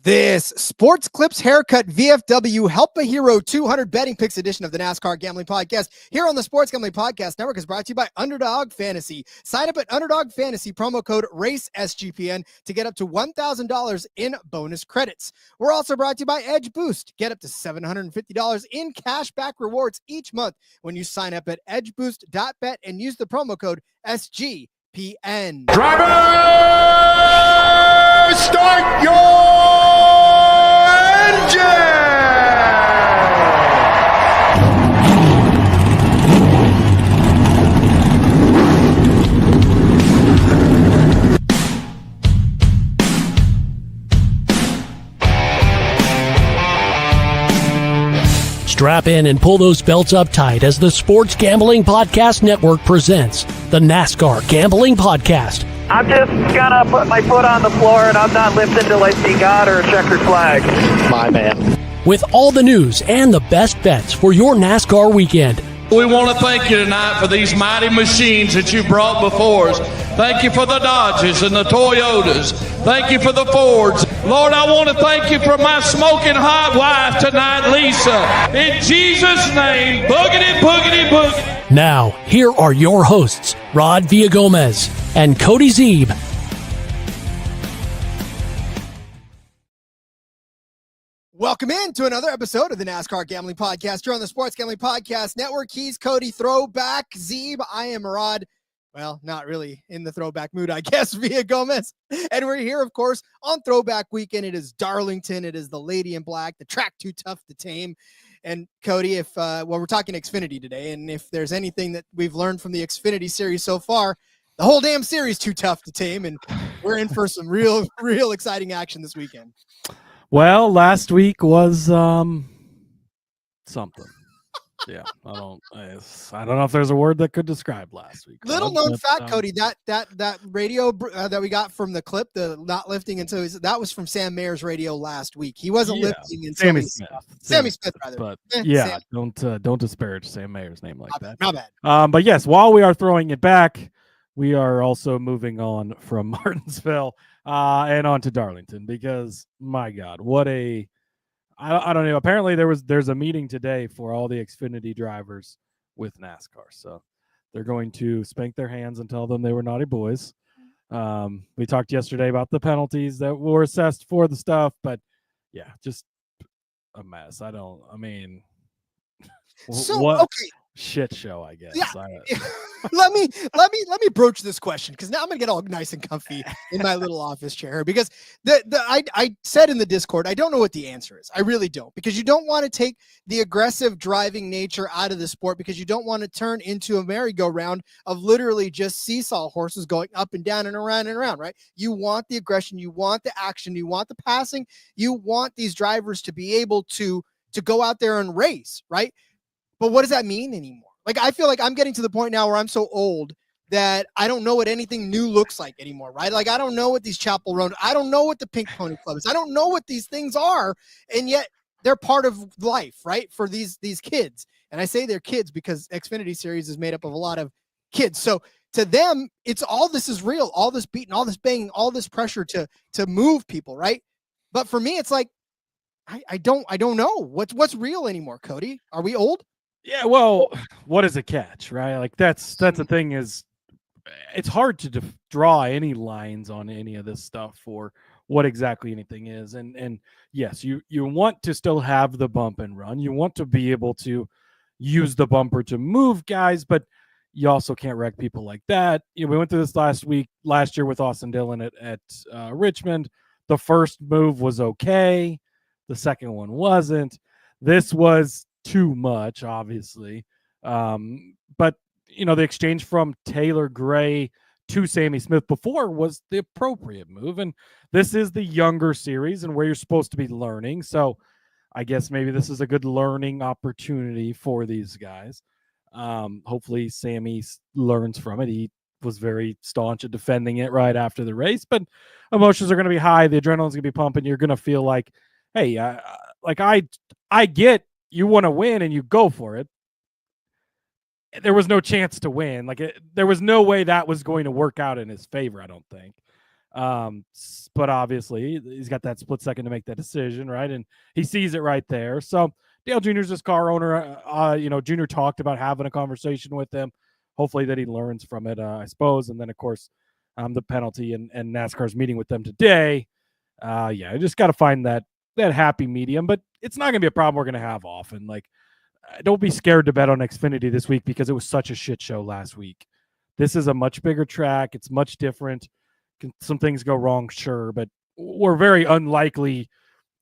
This Sports Clips Haircut VFW Help a Hero 200 Betting Picks edition of the NASCAR Gambling Podcast here on the Sports Gambling Podcast Network is brought to you by Underdog Fantasy. Sign up at Underdog Fantasy, promo code RACESGPN to get up to $1,000 in bonus credits. We're also brought to you by Edge Boost. Get up to $750 in cash back rewards each month when you sign up at edgeboost.bet and use the promo code SGPN. Driver, start your Strap in and pull those belts up tight as the Sports Gambling Podcast Network presents the NASCAR Gambling Podcast. I'm just gonna put my foot on the floor and I'm not lifting till I see God or a checkered flag. My man. With all the news and the best bets for your NASCAR weekend. We want to thank you tonight for these mighty machines that you brought before us. Thank you for the Dodges and the Toyotas. Thank you for the Fords. Lord, I want to thank you for my smoking hot wife tonight, Lisa. In Jesus' name, boogity, boogity, boogity. Now, here are your hosts, Rod Villagomez and Cody Zeeb. Welcome in to another episode of the NASCAR Gambling Podcast. You're on the Sports Gambling Podcast Network. He's Cody Throwback Zeeb. I am Rod. Well, not really in the throwback mood, I guess, Villagomez. And we're here, of course, on Throwback Weekend. It is Darlington. It is the Lady in Black, the track too tough to tame. And Cody, if we're talking Xfinity today, and if there's anything that we've learned from the Xfinity Series so far, the whole damn series too tough to tame. And we're in for some real exciting action this weekend. Well, last week was something. Yeah, I don't know if there's a word that could describe last week. Little known fact, Cody, that radio that we got from the clip, the not lifting until that was from Sam Mayer's radio last week. He wasn't lifting until Sammy Smith, rather. But Sam. don't disparage Sam Mayer's name like that. Not bad. But yes, while we are throwing it back, we are also moving on from Martinsville and on to Darlington because my God, I don't know. Apparently there's a meeting today for all the Xfinity drivers with NASCAR. So they're going to spank their hands and tell them they were naughty boys. We talked yesterday about the penalties that were assessed for the stuff, but yeah, just a mess. Okay. Shit show, I guess. Yeah. Let me broach this question because now I'm gonna get all nice and comfy in my little office chair because I said in the Discord I don't know what the answer is. I really don't, because you don't want to take the aggressive driving nature out of the sport because you don't want to turn into a merry-go-round of literally just seesaw horses going up and down and around, right? You want the aggression, you want the action, you want the passing, you want these drivers to be able to go out there and race, right? But what does that mean anymore? Like, I feel like I'm getting to the point now where I'm so old that I don't know what anything new looks like anymore, right? Like, I don't know what these Chapel Road, I don't know what the Pink Pony Club is. I don't know what these things are, and yet they're part of life, right? For these kids. And I say they're kids because Xfinity Series is made up of a lot of kids. So to them, it's all this is real, all this beating, all this banging, all this pressure to move people, right? But for me, it's like, I don't know what's real anymore, Cody. Are we old? Yeah, well, what is a catch, right? Like that's the thing is, it's hard to draw any lines on any of this stuff for what exactly anything is. And yes, you want to still have the bump and run. You want to be able to use the bumper to move guys, but you also can't wreck people like that. We went through this last year with Austin Dillon at Richmond. The first move was okay. The second one wasn't. This was too much, obviously. But, the exchange from Taylor Gray to Sammy Smith before was the appropriate move. And this is the younger series and where you're supposed to be learning. So I guess maybe this is a good learning opportunity for these guys. Hopefully Sammy learns from it. He was very staunch at defending it right after the race, but emotions are going to be high. The adrenaline's going to be pumping. You're going to feel like, hey, I get you want to win and you go for it. There was no chance to win. There was no way that was going to work out in his favor, I don't think. But obviously he's got that split second to make that decision, right? And he sees it right there. So Dale Jr.'s his car owner. Junior talked about having a conversation with him. Hopefully that he learns from it, I suppose. And then, of course, the penalty and NASCAR's meeting with them today. I just got to find that happy medium. But it's not going to be a problem we're going to have often. Like, don't be scared to bet on Xfinity this week because it was such a shit show last week. This is a much bigger track. It's much different. Some things go wrong, sure, but we're very unlikely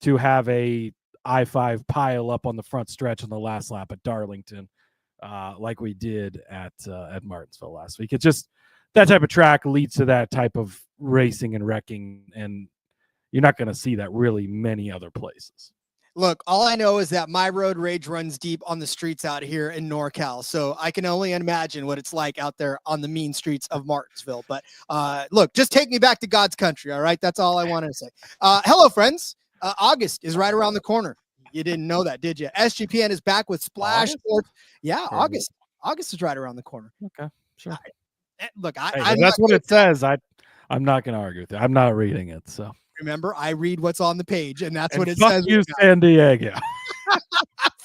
to have a I-5 pile up on the front stretch on the last lap at Darlington like we did at Martinsville last week. It's just that type of track leads to that type of racing and wrecking, and you're not going to see that really many other places. Look, all I know is that my road rage runs deep on the streets out here in NorCal. So I can only imagine what it's like out there on the mean streets of Martinsville. But look, just take me back to God's country. All right. That's all I wanted to say. Hello, friends. August is right around the corner. You didn't know that, did you? SGPN is back with Splash Sports. Yeah, August. August is right around the corner. Okay, sure. Look, that's what it says. I'm not going to argue with you. I'm not reading it. So remember, I read what's on the page, and that's what it says. You, San Diego.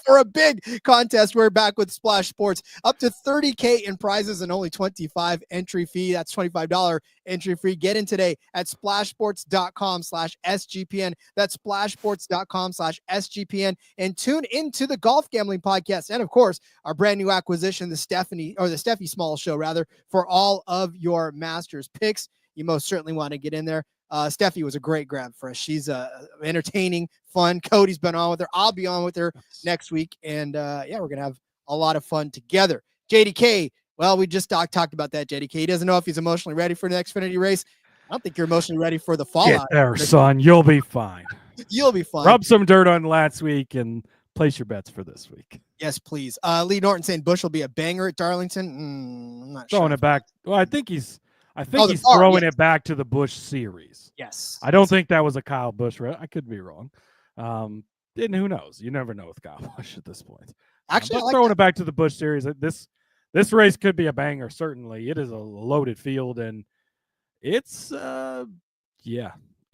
For a big contest, we're back with Splash Sports. Up to $30K in prizes and only $25 entry fee. That's $25 entry fee. Get in today at splashsports.com/SGPN. That's splashsports.com/SGPN. And tune into the Golf Gambling Podcast. And of course, our brand new acquisition, the Steffi Small Show, rather, for all of your Masters picks. You most certainly want to get in there. Steffi was a great grab for us. She's entertaining, fun. Cody's been on with her. I'll be on with her next week. And we're going to have a lot of fun together. JDK, well, we just talked about that, JDK. He doesn't know if he's emotionally ready for the Xfinity race. I don't think you're emotionally ready for the fallout. Get there, son. You'll be fine. You'll be fine. Rub some dirt on last week and place your bets for this week. Yes, please. Lee Norton saying Busch will be a banger at Darlington. I'm not throwing sure. it back. Well, I think he's throwing it back to the Busch Series. Yes. I don't think that was a Kyle Busch. I could be wrong. And who knows? You never know with Kyle Busch at this point. Actually, throwing it back to the Busch Series. This race could be a banger. Certainly, it is a loaded field, and it's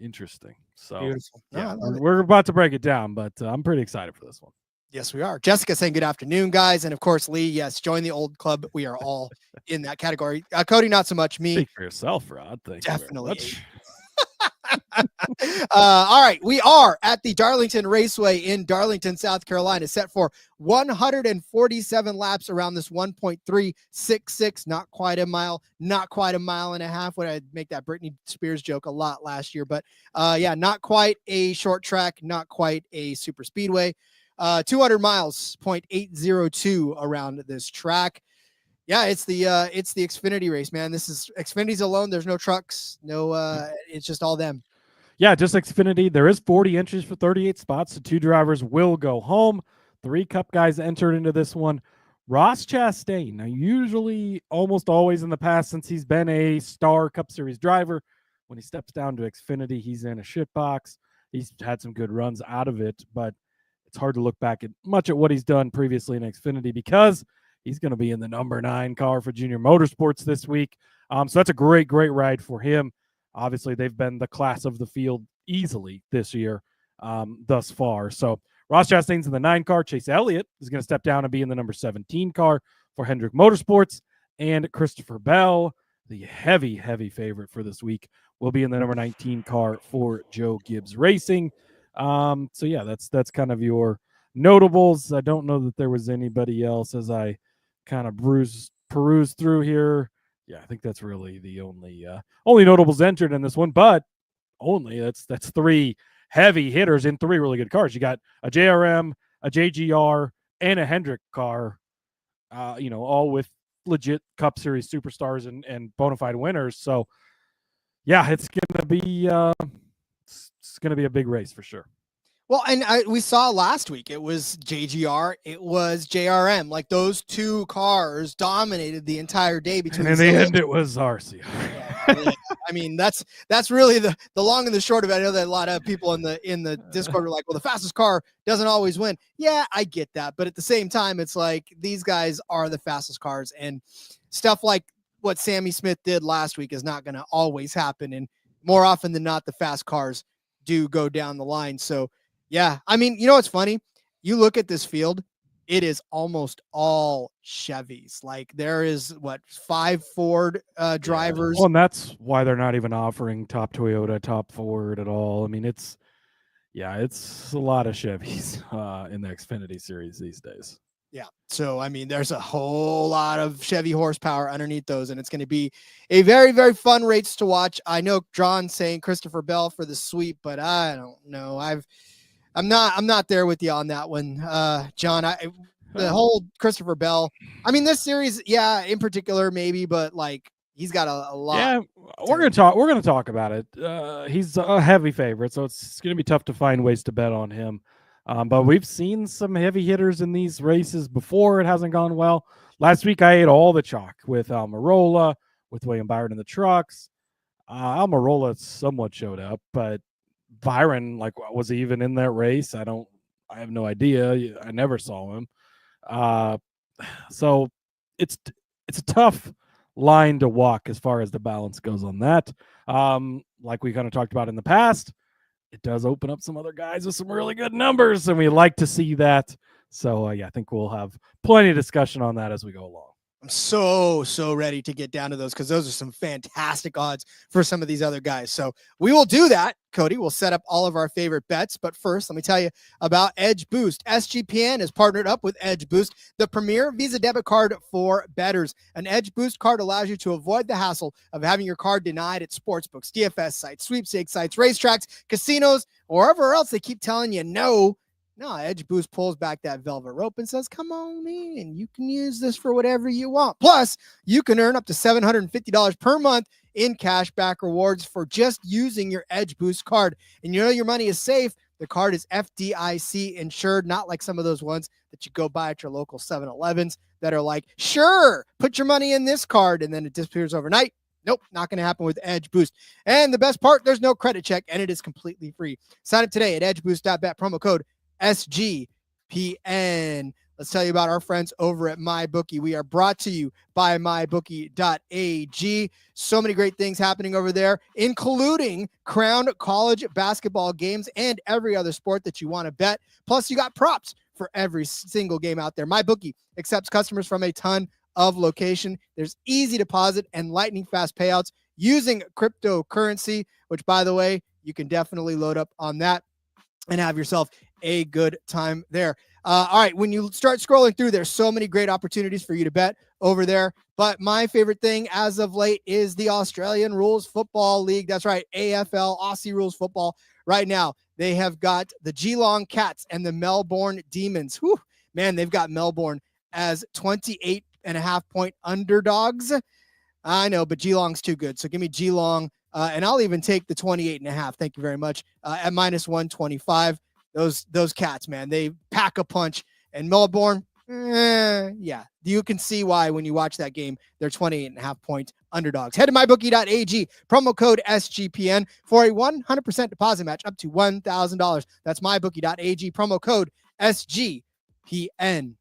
interesting. So beautiful. Yeah, we're about to break it down, but I'm pretty excited for this one. Yes, we are. Jessica saying good afternoon, guys. And of course, Lee, yes, join the old club. We are all in that category. Cody, not so much. Me. Speak for yourself, Rod. Thank Definitely. you. All right. We are at the Darlington Raceway in Darlington, South Carolina, set for 147 laps around this 1.366. Not quite a mile, not quite a mile and a half. Would I make that Britney Spears joke a lot last year? But not quite a short track, not quite a super speedway. 200 miles, 0.802 around this track. Yeah, it's the Xfinity race, man. This is Xfinity's alone. There's no trucks, it's just all them. Yeah, just Xfinity. There is 40 entries for 38 spots. So 2 drivers will go home. 3 Cup guys entered into this one. Ross Chastain, now usually almost always in the past since he's been a star Cup Series driver, when he steps down to Xfinity, he's in a shit box. He's had some good runs out of it, but it's hard to look back at much at what he's done previously in Xfinity because he's going to be in the number 9 car for Junior Motorsports this week. So that's a great ride for him. Obviously, they've been the class of the field easily this year thus far. So Ross Chastain's in the 9 car. Chase Elliott is going to step down and be in the number 17 car for Hendrick Motorsports. And Christopher Bell, the heavy favorite for this week, will be in the number 19 car for Joe Gibbs Racing. That's kind of your notables. I don't know that there was anybody else as I kind of peruse through here. Yeah, I think that's really the only notables entered in this one, but only that's 3 heavy hitters in 3 really good cars. You got a JRM, a JGR, and a Hendrick car, all with legit Cup Series superstars and bona fide winners. So yeah, it's gonna be a big race for sure. Well, and we saw last week, it was JGR, it was JRM. Like those 2 cars dominated the entire day between. And in the end, it was RCR. Yeah. I mean, that's really the long and the short of it. I know that a lot of people in the Discord are like, well, the fastest car doesn't always win. Yeah, I get that. But at the same time, it's like these guys are the fastest cars, and stuff like what Sammy Smith did last week is not going to always happen. And more often than not, the fast cars do go down the line. So, yeah, I mean, you know what's funny? You look at this field, it is almost all Chevys. Like there is 5 Ford drivers. Well, and that's why they're not even offering top Toyota, top Ford at all. I mean, it's a lot of Chevys in the Xfinity Series these days. Yeah. So, I mean, there's a whole lot of Chevy horsepower underneath those, and it's going to be a very, very fun race to watch. I know John saying Christopher Bell for the sweep, but I don't know. I'm not there with you on that one, John. The whole Christopher Bell. I mean, this series, yeah, in particular, maybe, but like he's got a lot. Yeah, we're gonna talk about it. He's a heavy favorite, so it's gonna be tough to find ways to bet on him. But we've seen some heavy hitters in these races before. It hasn't gone well. Last week, I ate all the chalk with Almirola, with William Byron in the trucks. Almirola somewhat showed up, but Byron, like, was he even in that race? I have no idea. I never saw him. So it's a tough line to walk as far as the balance goes on that. Like we kind of talked about in the past, it does open up some other guys with some really good numbers, and we like to see that. So, I think we'll have plenty of discussion on that as we go along. I'm so ready to get down to those because those are some fantastic odds for some of these other guys. So we will do that, Cody. We'll set up all of our favorite bets. But first, let me tell you about Edge Boost. SGPN is partnered up with Edge Boost, the premier Visa debit card for bettors. An Edge Boost card allows you to avoid the hassle of having your card denied at sportsbooks, DFS sites, sweepstakes sites, racetracks, casinos, or wherever else they keep telling you no. No, Edge Boost pulls back that velvet rope and says, come on in. You can use this for whatever you want. Plus, you can earn up to $750 per month in cash back rewards for just using your Edge Boost card. And you know your money is safe. The card is FDIC insured, not like some of those ones that you go buy at your local 7-Elevens that are like, sure, put your money in this card, and then it disappears overnight. Nope, not going to happen with Edge Boost. And the best part, there's no credit check, and it is completely free. Sign up today at edgeboost.bet, promo code SGPN. Let's tell you about our friends over at MyBookie. We are brought to you by mybookie.ag. So many great things happening over there, including crowned college basketball games and every other sport that you want to bet. Plus, you got props for every single game out there. MyBookie accepts customers from a ton of location. There's easy deposit and lightning fast payouts using cryptocurrency, which, by the way, you can definitely load up on that and have yourself a good time there. All right, when you start scrolling through, there's so many great opportunities for you to bet over there. But my favorite thing as of late is the Australian Rules Football League. That's right, AFL, Aussie Rules Football. Right now, they have got the Geelong Cats and the Melbourne Demons. Whew, man, they've got Melbourne as 28.5-point underdogs. I know, but Geelong's too good. So give me Geelong, and I'll even take the 28.5. Thank you very much. At -125. Those Cats, man, they pack a punch. And Melbourne, yeah, you can see why when you watch that game, they're 28.5-point underdogs. Head to mybookie.ag, promo code SGPN for a 100% deposit match up to $1,000. That's mybookie.ag, promo code SGPN.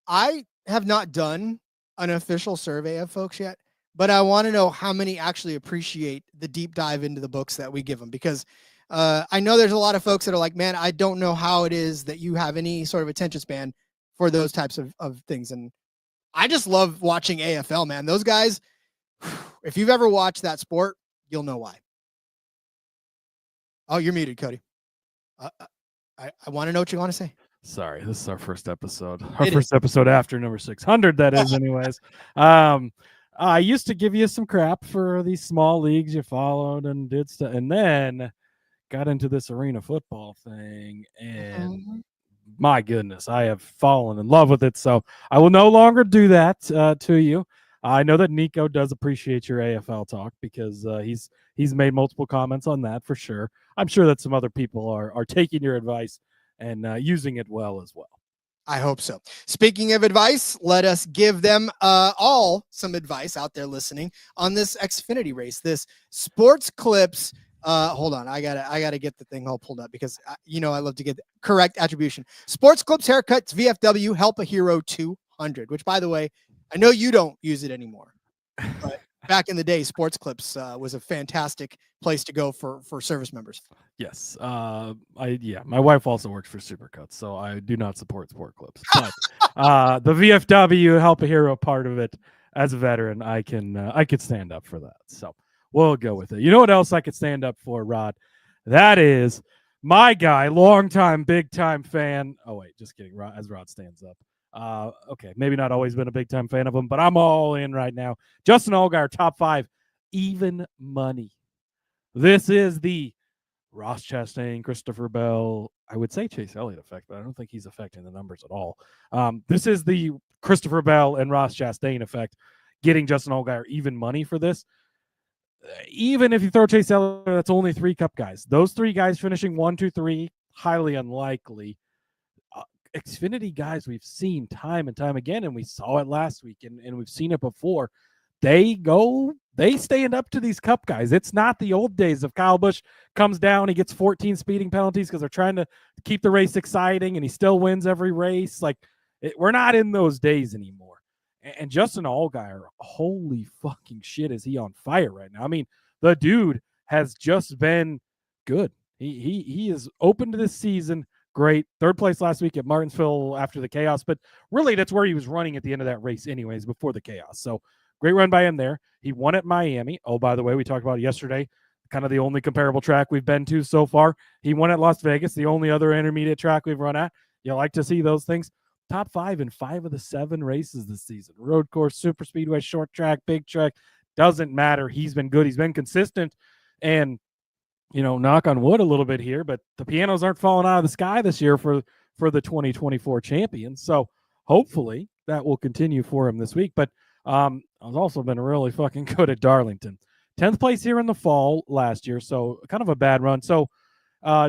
I have not done an official survey of folks yet, but I want to know how many actually appreciate the deep dive into the books that we give them, because I know there's a lot of folks that are like, man, I don't know how it is that you have any sort of attention span for those types of things. And I just love watching AFL, man. Those guys, if you've ever watched that sport, you'll know why. Oh, you're muted, Cody. I want to know what you want to say. Sorry, this is our first episode. Episode after number 600, that is, anyways. I used to give you some crap for these small leagues you followed and did stuff, and then got into this arena football thing, and my goodness, I have fallen in love with it. So I will no longer do that to you. I know that Nico does appreciate your AFL talk, because he's made multiple comments on that for sure. I'm sure that some other people are taking your advice and using it well as well. I hope so. Speaking of advice, let us give them all some advice out there listening on this Xfinity race, this Sports Clips. Hold on. I gotta get the thing all pulled up, because I love to get correct attribution. Sports Clips Haircuts VFW Help a Hero 200, which, by the way, I know you don't use it anymore, but back in the day, Sports Clips was a fantastic place to go for service members. Yes. My wife also works for Supercuts, so I do not support Sport Clips. But the VFW Help a Hero part of it, as a veteran, I could stand up for that. So we'll go with it. You know what else I could stand up for, Rod? That is my guy, longtime, big-time fan. Oh, wait, just kidding. As Rod stands up. Okay, maybe not always been a big-time fan of him, but I'm all in right now. Justin Allgaier, top 5, even money. This is the Ross Chastain, Christopher Bell, I would say Chase Elliott effect, but I don't think he's affecting the numbers at all. This is the Christopher Bell and Ross Chastain effect, getting Justin Allgaier even money for this. Even if you throw Chase Elliott, that's only 3 Cup guys. Those 3 guys finishing 1, 2, 3, highly unlikely. Xfinity guys we've seen time and time again, and we saw it last week, and we've seen it before. They stand up to these Cup guys. It's not the old days of Kyle Busch comes down, he gets 14 speeding penalties because they're trying to keep the race exciting, and he still wins every race. We're not in those days anymore. And Justin Allgaier, holy fucking shit, is he on fire right now? I mean, the dude has just been good. He is open to this season. Great. 3rd place last week at Martinsville after the chaos, but really that's where he was running at the end of that race anyways, before the chaos. So great run by him there. He won at Miami. Oh, by the way, we talked about it yesterday, kind of the only comparable track we've been to so far. He won at Las Vegas, the only other intermediate track we've run at. You like to see those things. Top 5 in 5 of the 7 races this season. Road course, super speedway, short track, big track. Doesn't matter. He's been good. He's been consistent. And, knock on wood a little bit here, but the pianos aren't falling out of the sky this year for the 2024 champions. So hopefully that will continue for him this week. But I've also been really fucking good at Darlington. 10th place here in the fall last year, so kind of a bad run. So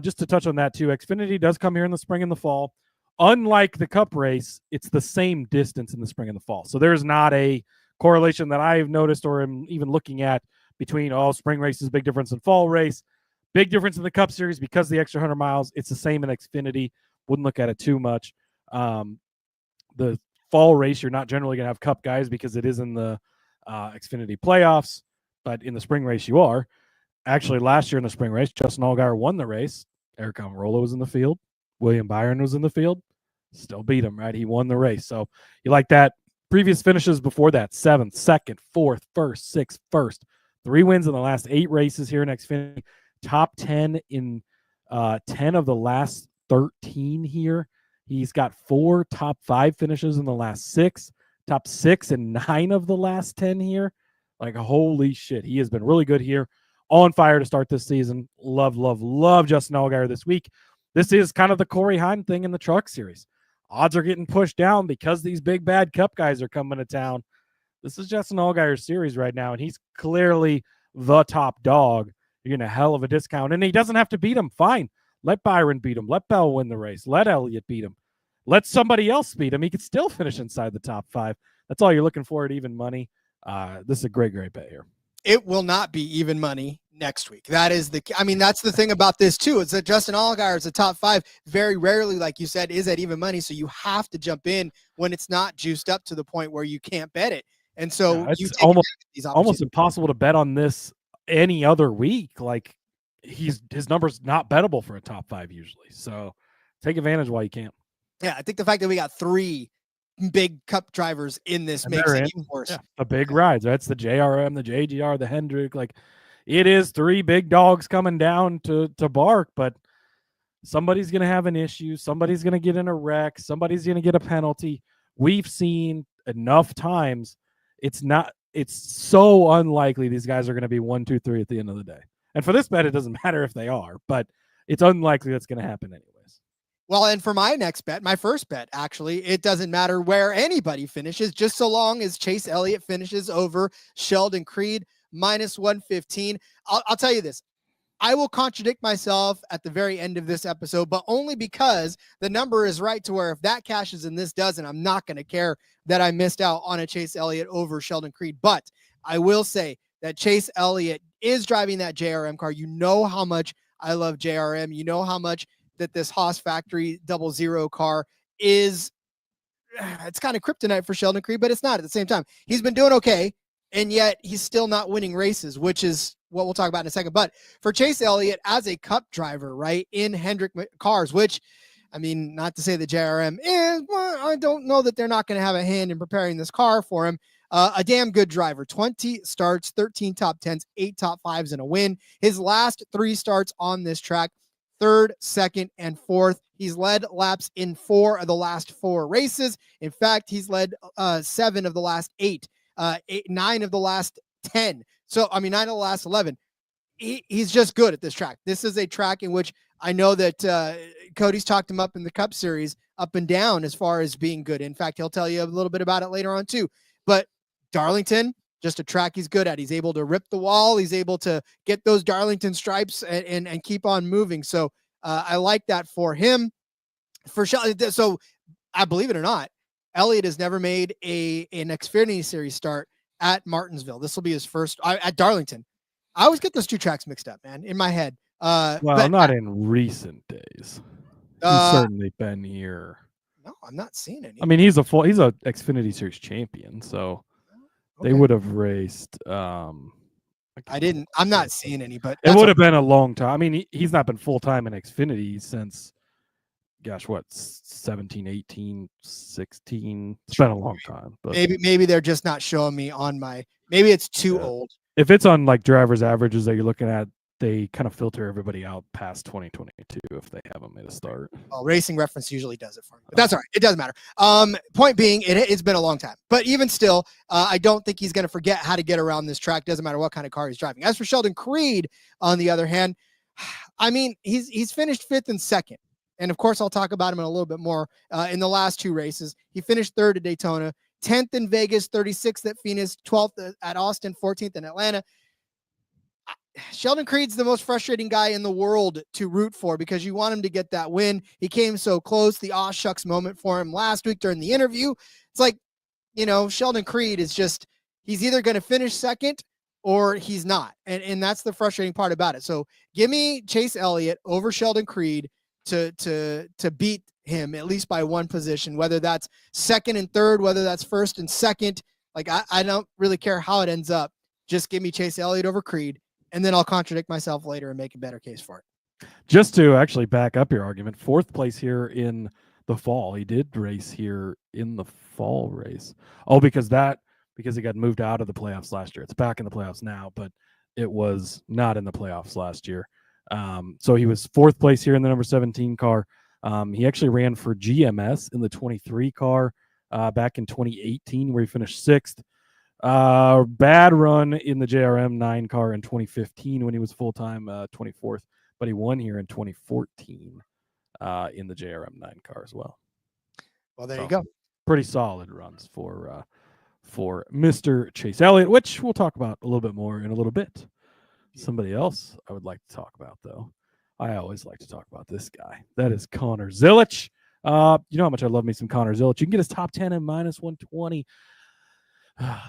just to touch on that too, Xfinity does come here in the spring and the fall. Unlike the Cup race, it's the same distance in the spring and the fall. So there's not a correlation that I've noticed or am even looking at between, spring race is a big difference in fall race. Big difference in the Cup Series because the extra 100 miles. It's the same in Xfinity. Wouldn't look at it too much. The fall race, you're not generally going to have Cup guys because it is in the Xfinity playoffs, but in the spring race you are. Actually, last year in the spring race, Justin Allgaier won the race. Eric Almirola was in the field. William Byron was in the field. Still beat him, right? He won the race. So you like that. Previous finishes before that, 7th, 2nd, 4th, 1st, 6th, 1st. 3 wins in the last 8 races here in Xfinity. Top 10 in 10 of the last 13 here. He's got 4 top 5 finishes in the last 6, top 6 and 9 of the last 10 here. Holy shit. He has been really good here. On fire to start this season. Love Justin Allgaier this week. This is kind of the Corey Heim thing in the Truck Series. Odds are getting pushed down because these big bad Cup guys are coming to town. This is Justin Allgaier's series right now, and he's clearly the top dog. You're getting a hell of a discount, and he doesn't have to beat him. Fine. Let Byron beat him. Let Bell win the race. Let Elliott beat him. Let somebody else beat him. He could still finish inside the top 5. That's all you're looking for at even money. This is a great bet here. It will not be even money next week. That's the thing about this too, is that Justin Allgaier is a top 5. Very rarely, like you said, is at even money. So you have to jump in when it's not juiced up to the point where you can't bet it. And so it's almost impossible to bet on this any other week. His number's not bettable for a top 5 usually. So take advantage while you can. Yeah, I think the fact that we got 3 big Cup drivers in this makes it even worse. Yeah, the big rides. That's the JRM, the JGR, the Hendrick. It is 3 big dogs coming down to bark, but somebody's going to have an issue. Somebody's going to get in a wreck. Somebody's going to get a penalty. We've seen enough times. It's so unlikely these guys are going to be 1, 2, 3 at the end of the day. And for this bet, it doesn't matter if they are, but it's unlikely that's going to happen anyways. Well, and for my next bet, my first bet, actually, it doesn't matter where anybody finishes, just so long as Chase Elliott finishes over Sheldon Creed, -115. I'll tell you this. I will contradict myself at the very end of this episode, but only because the number is right to where if that cashes and this doesn't, I'm not going to care that I missed out on a Chase Elliott over Sheldon Creed. But I will say that Chase Elliott is driving that JRM car. You know how much I love JRM. You know how much that this Haas Factory 00 car is. It's kind of kryptonite for Sheldon Creed, but it's not at the same time. He's been doing okay. and yet he's still not winning races, which is what we'll talk about in a second. But for Chase Elliott as a cup driver, right, in Hendrick cars, which, I mean, not to say the JRM is, well, I don't know that they're not going to have a hand in preparing this car for him. A damn good driver, 20 starts, 13 top 10s, 8 top 5s, and a win. His last 3 starts on this track, 3rd, 2nd, and 4th. He's led laps in 4 of the last 4 races. In fact, he's led 7 of the last 8. 9 of the last 10. So, I mean, 9 of the last 11. He's just good at this track. This is a track in which I know that Cody's talked him up in the Cup Series, up and down as far as being good. In fact, he'll tell you a little bit about it later on too. But Darlington, just a track he's good at. He's able to rip the wall. He's able to get those Darlington stripes and keep on moving. So I like that for him. So I believe it or not, Elliott has never made an Xfinity Series start at Martinsville. This will be his first at Darlington. I always get those 2 tracks mixed up, man, in my head. Well, not in recent days. He's certainly been here. No, I'm not seeing any. I mean, he's a Xfinity Series champion, so they would have raced. I'm not seeing any, but it would have been a long time. I mean, he's not been full time in Xfinity since, gosh, what, 17, 18, 16. It's been a long time. But maybe they're just not showing me on my. Maybe it's too old. If it's on like drivers' averages that you're looking at, they kind of filter everybody out past 2022 if they haven't made a start. Well, Racing Reference usually does it for me. But that's all right. It doesn't matter. Point being, it's been a long time. But even still, I don't think he's going to forget how to get around this track. Doesn't matter what kind of car he's driving. As for Sheldon Creed, on the other hand, I mean, he's finished 5th and 2nd. And, of course, I'll talk about him in a little bit more in the last 2 races. He finished 3rd at Daytona, 10th in Vegas, 36th at Phoenix, 12th at Austin, 14th in Atlanta. Sheldon Creed's the most frustrating guy in the world to root for because you want him to get that win. He came so close, the aw shucks moment for him last week during the interview. It's like, Sheldon Creed is just, he's either going to finish 2nd or he's not. And that's the frustrating part about it. So give me Chase Elliott over Sheldon Creed to beat him at least by 1 position, whether that's 2nd and 3rd, whether that's 1st and 2nd. Like, I don't really care how it ends up. Just give me Chase Elliott over Creed. And then I'll contradict myself later and make a better case for it. Just to actually back up your argument, 4th place here in the fall. He did race here in the fall race. Oh, because he got moved out of the playoffs last year. It's back in the playoffs now, but it was not in the playoffs last year. So he was 4th place here in the number 17 car. He actually ran for GMS in the 23 car back in 2018, where he finished 6th. Bad run in the JRM 9 car in 2015 when he was full-time 24th, but he won here in 2014 in the JRM 9 car as well. Well, there you go. Pretty solid runs for Mr. Chase Elliott, which we'll talk about a little bit more in a little bit. Somebody else I would like to talk about, though. I always like to talk about this guy. That is Connor Zilisch. You know how much I love me some Connor Zilisch. You can get his top 10 at -120.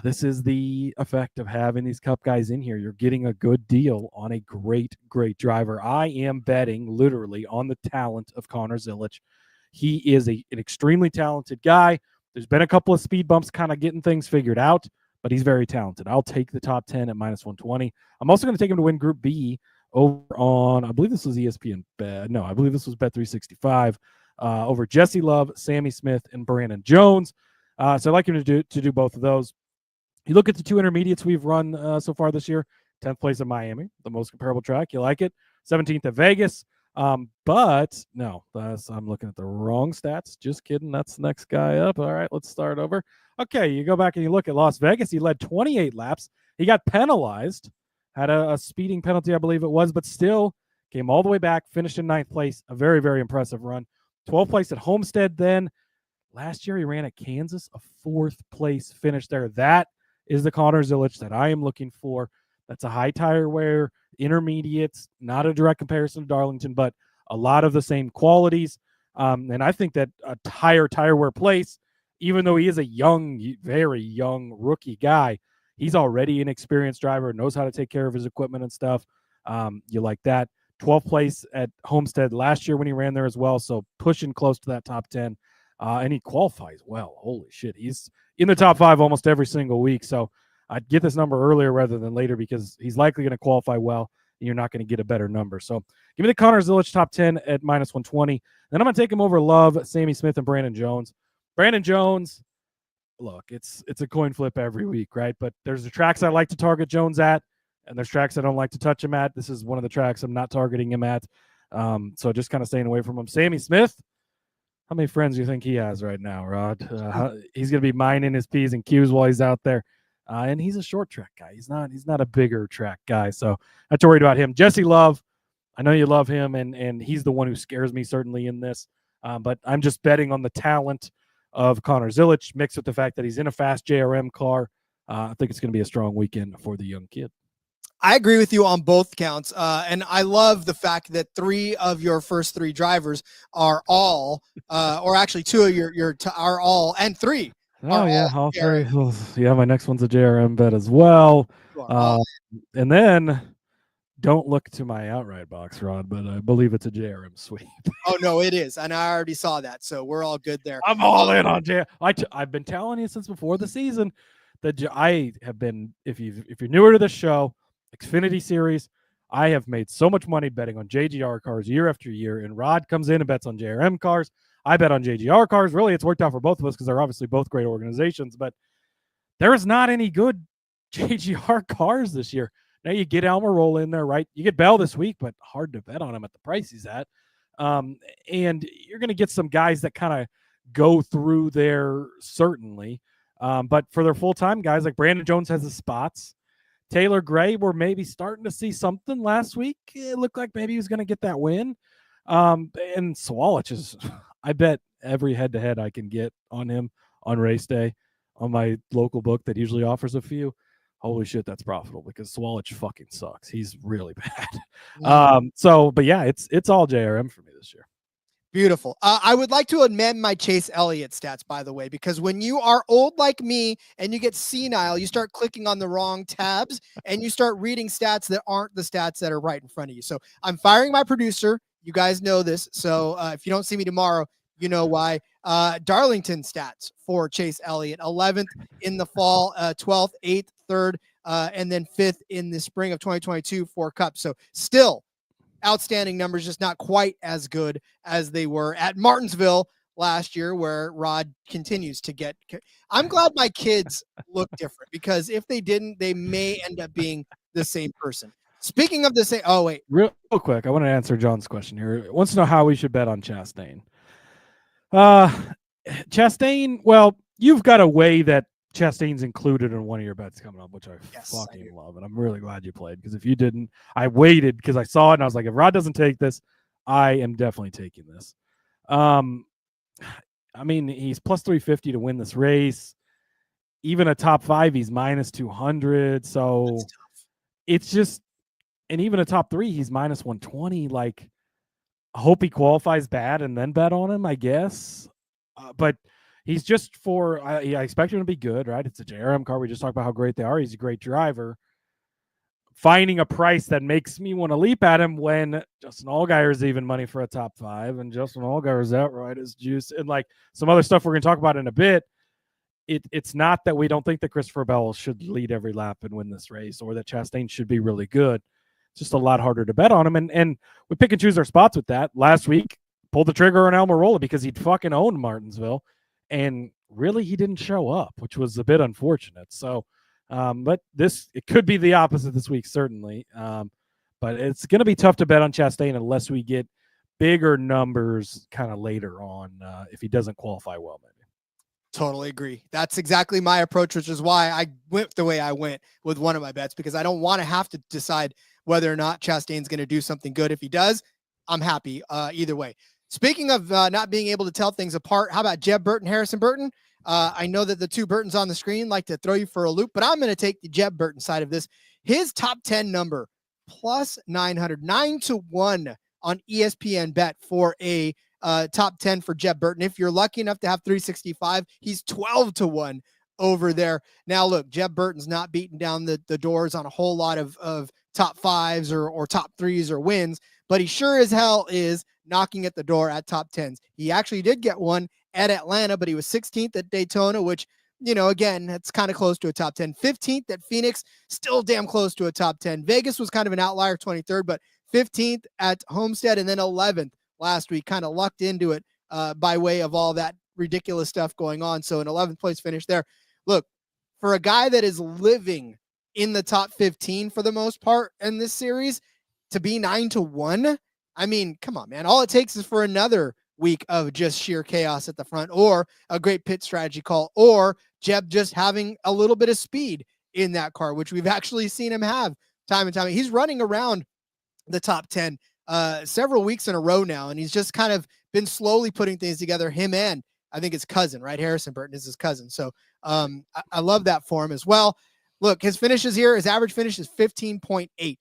This is the effect of having these Cup guys in here. You're getting a good deal on a great, great driver. I am betting literally on the talent of Connor Zilisch. He is an extremely talented guy. There's been a couple of speed bumps kind of getting things figured out, but he's very talented. I'll take the top 10 at -120. I'm also going to take him to win Group B over on, I believe this was ESPN Bet. No, I believe this was Bet365 over Jesse Love, Sammy Smith, and Brandon Jones. So I'd like him to do both of those. You look at the 2 intermediates we've run so far this year. 10th place at Miami, the most comparable track. You like it. 17th at Vegas. But no, I'm looking at the wrong stats. Just kidding. That's the next guy up. All right, let's start over. Okay, you go back and you look at Las Vegas. He led 28 laps. He got penalized, had a speeding penalty, I believe it was, but still came all the way back, finished in 9th place. A very, very impressive run. 12th place at Homestead then. Last year he ran at Kansas, a 4th place finish there. That is the Connor Zilisch that I am looking for. That's a high tire wear, intermediates, not a direct comparison to Darlington, but a lot of the same qualities. And I think that a tire wear place, even though he is a young, very young rookie guy, he's already an experienced driver, knows how to take care of his equipment and stuff. You like that. 12th place at Homestead last year when he ran there as well, so pushing close to that top 10. And he qualifies well. Holy shit. He's in the top 5 almost every single week. So I'd get this number earlier rather than later because he's likely going to qualify well, and you're not going to get a better number. So give me the Connor Zilisch top 10 at minus 120. Then I'm going to take him over Love, Sammy Smith, and Brandon Jones. Brandon Jones, look, it's a coin flip every week, right? But there's the tracks I like to target Jones at, and there's tracks I don't like to touch him at. This is one of the tracks I'm not targeting him at. So just kind of staying away from him. Sammy Smith, how many friends do you think he has right now, Rod? He's going to be mining his P's and Q's while he's out there. And he's a short track guy. He's not a bigger track guy. So not too worried about him. Jesse Love, I know you love him, and he's the one who scares me certainly in this. But I'm just betting on the talent of Connor Zilisch mixed with the fact that he's in a fast JRM car. I think it's going to be a strong weekend for the young kid. I agree with you on both counts. And I love the fact that 3 of your first 3 drivers are all, or actually 2 of your are all, and 3. Oh, yeah. All 3. Yeah, my next one's a JRM bet as well. And then don't look to my outright box, Rod, but I believe it's a JRM sweep. Oh, no, it is. And I already saw that. So we're all good there. I'm all in on JRM. I've been telling you since before the season that I have been, if you're newer to this show, Xfinity Series, I have made so much money betting on JGR cars year after year, and Rod comes in and bets on JRM cars. I bet on JGR cars. Really, it's worked out for both of us because they're obviously both great organizations, but there is not any good JGR cars this year. Now you get Almirola in there, right? You get Bell this week, but hard to bet on him at the price he's at. And you're going to get some guys that kind of go through there, certainly. But for their full-time guys, like Brandon Jones has his spots. Taylor Gray, we're maybe starting to see something last week. It looked like maybe he was going to get that win. And Swalich is, I bet every head-to-head I can get on him on race day on my local book that usually offers a few. Holy shit, that's profitable because Swalich fucking sucks. He's really bad. But yeah, it's all JRM for me this year. Beautiful. I would like to amend my Chase Elliott stats, by the way, because when you are old like me and you get senile, you start clicking on the wrong tabs and you start reading stats that aren't the stats that are right in front of you. So I'm firing my producer. You guys know this. So if you don't see me tomorrow, you know why. Darlington stats for Chase Elliott: 11th in the fall, 12th, 8th, 3rd, and then 5th in the spring of 2022 for Cup. So still outstanding numbers, just not quite as good as they were at Martinsville last year, where Rod continues to get. I'm glad my kids look different because if they didn't, they may end up being the same person. Speaking of the same, oh wait, real quick, I want to answer John's question here. He wants to know how we should bet on Chastain. Chastain, well, you've got a way that Chastain's included in one of your bets coming up, which I fucking love, and I'm really glad you played because if you didn't, I waited because I saw it and I was like, if Rod doesn't take this, I am definitely taking this. I mean, he's plus 350 to win this race. Even a top 5, he's minus 200. So it's just, and even a top 3, he's minus 120. Like, I hope he qualifies bad and then bet on him, I guess. But he's just I expect him to be good, right? It's a JRM car. We just talked about how great they are. He's a great driver. Finding a price that makes me want to leap at him when Justin Allgaier is even money for a top 5, and Justin Allgaier is outright as juice, and like some other stuff we're going to talk about in a bit. It's not that we don't think that Christopher Bell should lead every lap and win this race, or that Chastain should be really good. It's just a lot harder to bet on him, and we pick and choose our spots with that. Last week, pulled the trigger on Almirola because he'd fucking owned Martinsville. And really, he didn't show up, which was a bit unfortunate. So, but it could be the opposite this week, certainly. But it's going to be tough to bet on Chastain unless we get bigger numbers kind of later on if he doesn't qualify well, maybe. Totally agree. That's exactly my approach, which is why I went the way I went with one of my bets, because I don't want to have to decide whether or not Chastain's going to do something good. If he does, I'm happy either way. Speaking of not being able to tell things apart, how about Jeb Burton, Harrison Burton? I know that the two Burtons on the screen like to throw you for a loop, but I'm going to take the Jeb Burton side of this. His top 10 number, plus 900, 9-1 on ESPN bet for a top 10 for Jeb Burton. If you're lucky enough to have 365, he's 12-1 over there. Now, look, Jeb Burton's not beating down the doors on a whole lot of top 5s or top 3s or wins, but he sure as hell is knocking at the door at top 10s. He actually did get one at Atlanta, but he was 16th at Daytona, which again, it's kind of close to a top 10. 15th at Phoenix, still damn close to a top 10. Vegas was kind of an outlier, 23rd, but 15th at Homestead, and then 11th last week, kind of lucked into it by way of all that ridiculous stuff going on. So an 11th place finish there. Look, for a guy that is living in the top 15 for the most part in this series, to be 9-1, I mean, come on, man. All it takes is for another week of just sheer chaos at the front, or a great pit strategy call, or Jeb just having a little bit of speed in that car, which we've actually seen him have time and time. He's running around the top 10 several weeks in a row now, and he's just kind of been slowly putting things together. Him and I think his cousin, right? Harrison Burton is his cousin. So I love that for him as well. Look, his finishes here, his average finish is 15.8.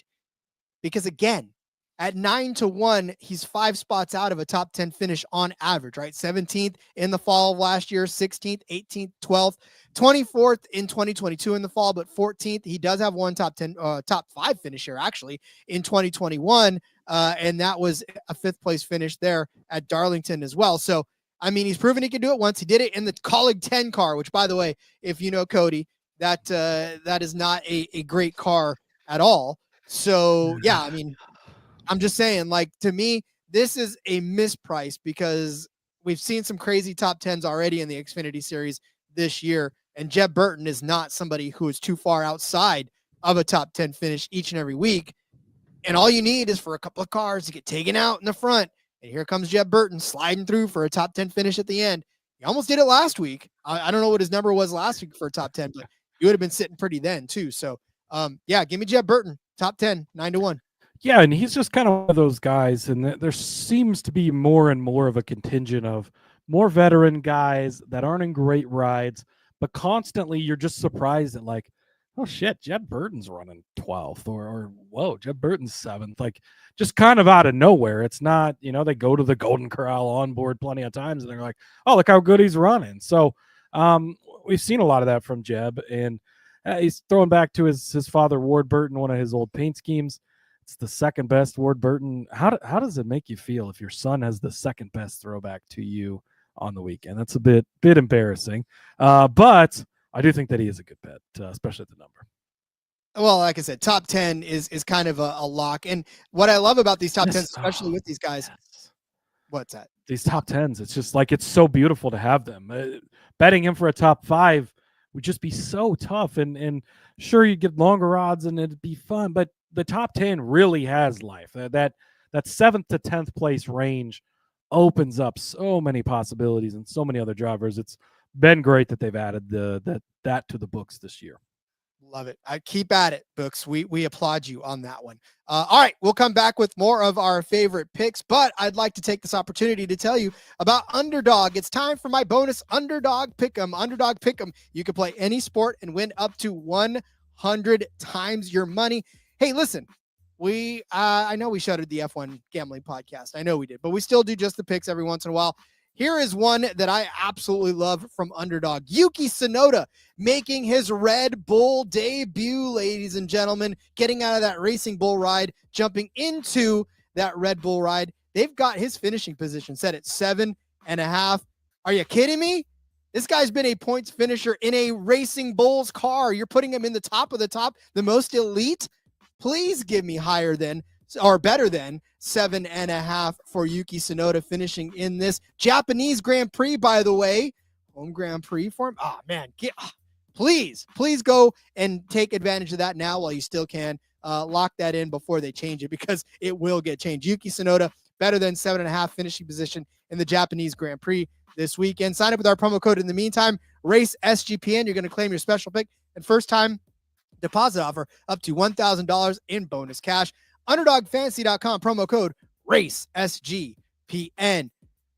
Because again, at 9-1, he's 5 spots out of a top 10 finish on average, right? 17th in the fall of last year, 16th, 18th, 12th, 24th in 2022 in the fall, but 14th. He does have one top 5 finish here actually in 2021. And that was a 5th place finish there at Darlington as well. So, I mean, he's proven he can do it once. He did it in the Colleague 10 car, which, by the way, if you know Cody, that is not a great car at all. So, yeah, I mean, I'm just saying, like, to me, this is a misprice because we've seen some crazy top 10s already in the Xfinity Series this year. And Jeb Burton is not somebody who is too far outside of a top 10 finish each and every week. And all you need is for a couple of cars to get taken out in the front. And here comes Jeb Burton sliding through for a top 10 finish at the end. He almost did it last week. I don't know what his number was last week for a top 10, but you would have been sitting pretty then too. So, yeah, give me Jeb Burton, top 10, 9-1. Yeah, and he's just kind of one of those guys, and there seems to be more and more of a contingent of more veteran guys that aren't in great rides, but constantly you're just surprised at, like, oh shit, Jeb Burton's running 12th, or whoa, Jeb Burton's 7th, like, just kind of out of nowhere. It's not, they go to the Golden Corral on board plenty of times, and they're like, oh, look how good he's running. So we've seen a lot of that from Jeb, and he's throwing back to his father, Ward Burton, one of his old paint schemes. It's the second best Ward Burton. How does it make you feel if your son has the second best throwback to you on the weekend? That's a bit embarrassing. But I do think that he is a good bet, especially at the number. Well, like I said, top 10 is kind of a lock. And what I love about these top 10s, especially with these guys, what's that? These top 10s, it's just like, it's so beautiful to have them. Betting him for a top 5 would just be so tough. And sure, you get longer odds and it'd be fun, but the top 10 really has life. That 7th to 10th place range opens up so many possibilities and so many other drivers. It's been great that they've added that to the books this year. Love it. I keep at it, Books. We applaud you on that one. All right, we'll come back with more of our favorite picks, but I'd like to take this opportunity to tell you about Underdog. It's time for my bonus Underdog Pick'em. Underdog Pick'em. You can play any sport and win up to 100 times your money. Hey, listen, I know we shuttered the F1 Gambling Podcast. I know we did, but we still do just the picks every once in a while. Here is one that I absolutely love from Underdog. Yuki Tsunoda making his Red Bull debut, ladies and gentlemen, getting out of that Racing Bull ride, jumping into that Red Bull ride. They've got his finishing position set at 7.5. Are you kidding me? This guy's been a points finisher in a Racing Bulls car. You're putting him in the top of the top, the most elite. Please give me higher than or better than 7.5 for Yuki Tsunoda finishing in this Japanese Grand Prix, by the way. Home Grand Prix for him. Oh, man. Please go and take advantage of that now while you still can. Lock that in before they change it because it will get changed. Yuki Tsunoda, better than 7.5 finishing position in the Japanese Grand Prix this weekend. Sign up with our promo code in the meantime. Race SGPN. You're going to claim your special pick and first time deposit offer up to $1,000 in bonus cash. UnderdogFantasy.com, promo code RACESGPN.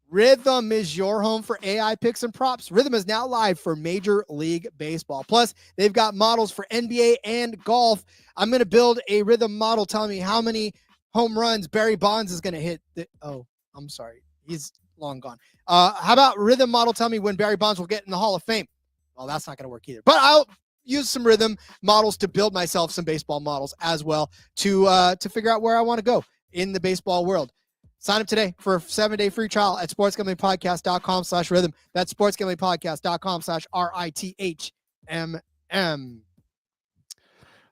Rhythm is your home for AI picks and props. Rhythm is now live for Major League Baseball. Plus, they've got models for NBA and golf. I'm going to build a Rhythm model telling me how many home runs Barry Bonds is going to hit. I'm sorry. He's long gone. How about Rhythm model tell me when Barry Bonds will get in the Hall of Fame? Well, that's not going to work either. But I'll use some Rhythm models to build myself some baseball models as well to figure out where I want to go in the baseball world. Sign up today for a 7-day free trial at sportsgamblingpodcast.com/rhythm. That's sportsgamblingpodcast.com/RITHMM.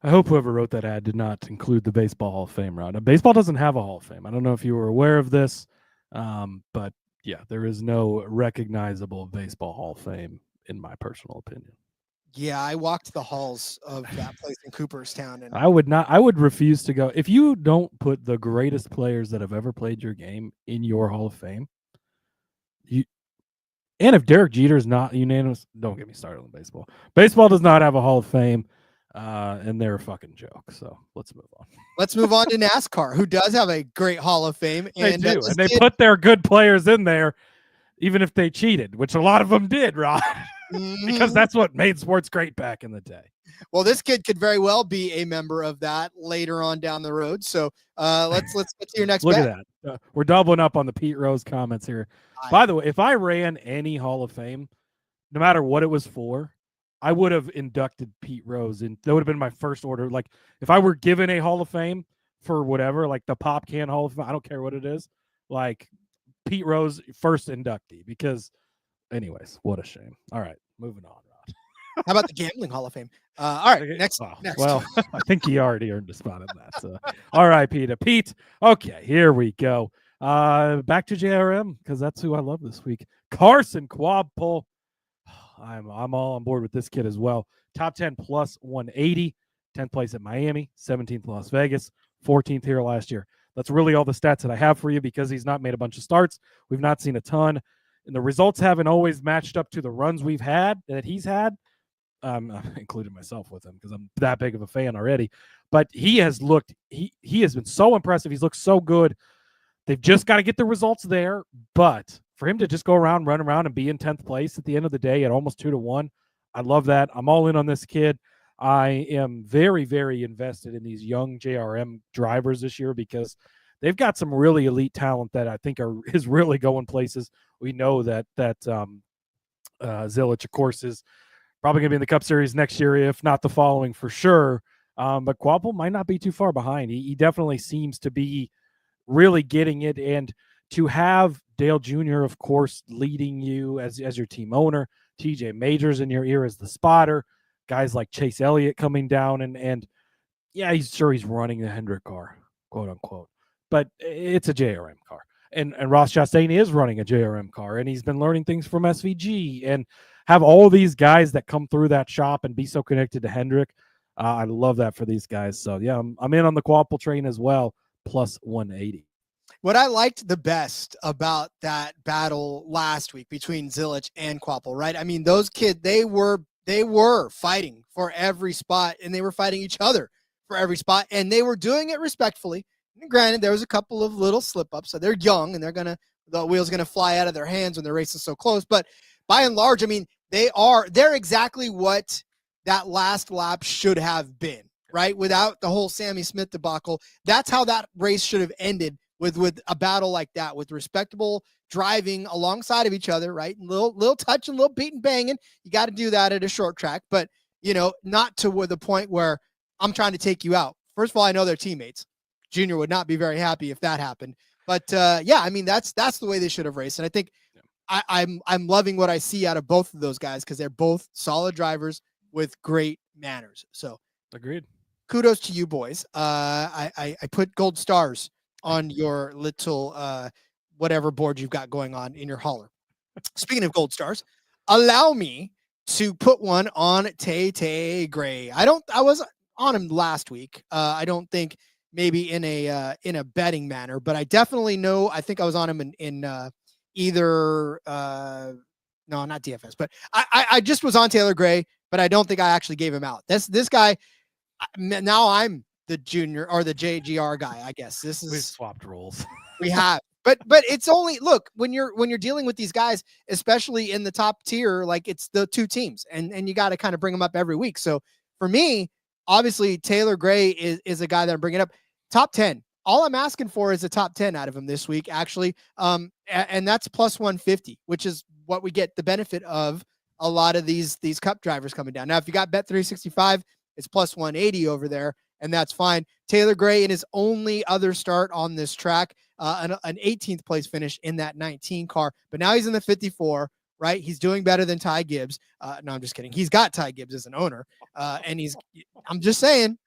I hope whoever wrote that ad did not include the Baseball Hall of Fame round. Baseball doesn't have a Hall of Fame. I don't know if you were aware of this, but yeah, there is no recognizable Baseball Hall of Fame in my personal opinion. Yeah, I walked the halls of that place in Cooperstown, and I would refuse to go. If you don't put the greatest players that have ever played your game in your Hall of Fame, and if Derek Jeter is not unanimous, don't get me started on baseball. Baseball does not have a Hall of Fame, and they're a fucking joke. So let's move on. Let's move on to NASCAR, who does have a great Hall of Fame. And They do, and they put their good players in there, even if they cheated, which a lot of them did, Rod. Because that's what made sports great back in the day. Well, this kid could very well be a member of that later on down the road. So let's get to your next Look bet. at that. We're doubling up on the Pete Rose comments here. By the way, if I ran any Hall of Fame, no matter what it was for, I would have inducted Pete Rose, and that would have been my first order. Like if I were given a Hall of Fame for whatever, like the Pop Can Hall of Fame, I don't care what it is, like Pete Rose first inductee, because anyways, what a shame. All right, moving on, Rod. How about the Gambling Hall of Fame? All right, next. Well, I think he already earned a spot in that. So. All right, Pete. Okay, here we go. Back to JRM, because that's who I love this week. Carson Quadpole. I'm all on board with this kid as well. Top 10 plus 180, 10th place at Miami, 17th Las Vegas, 14th here last year. That's really all the stats that I have for you, because he's not made a bunch of starts. We've not seen a ton, and the results haven't always matched up to the runs we've had that he's had. I've included myself with him because I'm that big of a fan already. But he has looked, he has been so impressive. He's looked so good. They've just got to get the results there. But for him to just go around, run around, and be in 10th place at the end of the day at almost 2-1, I love that. I'm all in on this kid. I am very, very invested in these young JRM drivers this year, because they've got some really elite talent that I think is really going places. We know that Zilisch, of course, is probably going to be in the Cup Series next year, if not the following for sure. But Quadpole might not be too far behind. He definitely seems to be really getting it. And to have Dale Jr., of course, leading you as your team owner, TJ Majors in your ear as the spotter, guys like Chase Elliott coming down, and yeah, he's running the Hendrick car, quote unquote, but it's a JRM car. And Ross Chastain is running a JRM car, and he's been learning things from SVG, and have all these guys that come through that shop and be so connected to Hendrick. I love that for these guys. So yeah, I'm in on the Quadpole train as well, plus 180. What I liked the best about that battle last week between Zilisch and Quadpole, right? I mean, those kids, they were fighting for every spot, and they were fighting each other for every spot, and they were doing it respectfully. And granted, there was a couple of little slip-ups, so they're young, and the wheel's gonna fly out of their hands when they're racing so close. But by and large, I mean, they're exactly what that last lap should have been, right? Without the whole Sammy Smith debacle, that's how that race should have ended, with a battle like that, with respectable driving alongside of each other, right? Little touch and little beat and banging. You got to do that at a short track, but not to the point where I'm trying to take you out. First of all, I know they're teammates. Junior would not be very happy if that happened. But yeah, I mean, that's the way they should have raced. And I think I'm loving what I see out of both of those guys, because they're both solid drivers with great manners. So agreed. Kudos to you boys. I put gold stars on your little whatever board you've got going on in your hauler. Speaking of gold stars, allow me to put one on Tay Gray. I was on him last week. I don't think maybe in a betting manner, but I definitely know. I think I was on him in either no, not DFS, but I just was on Taylor Gray, but I don't think I actually gave him out. This guy. Now I'm the junior or the JGR guy. I guess we swapped roles. We have, but it's only, look, when you're dealing with these guys, especially in the top tier, like it's the two teams, and you got to kind of bring them up every week. So for me, obviously Taylor Gray is a guy that I'm bringing up. Top 10. All I'm asking for is a top 10 out of him this week, actually. And that's plus 150, which is what we get the benefit of a lot of these Cup drivers coming down. Now, if you got Bet365, it's plus 180 over there, and that's fine. Taylor Gray, in his only other start on this track, an 18th place finish in that 19 car. But now he's in the 54, right? He's doing better than Ty Gibbs. No, I'm just kidding. He's got Ty Gibbs as an owner. And I'm just saying.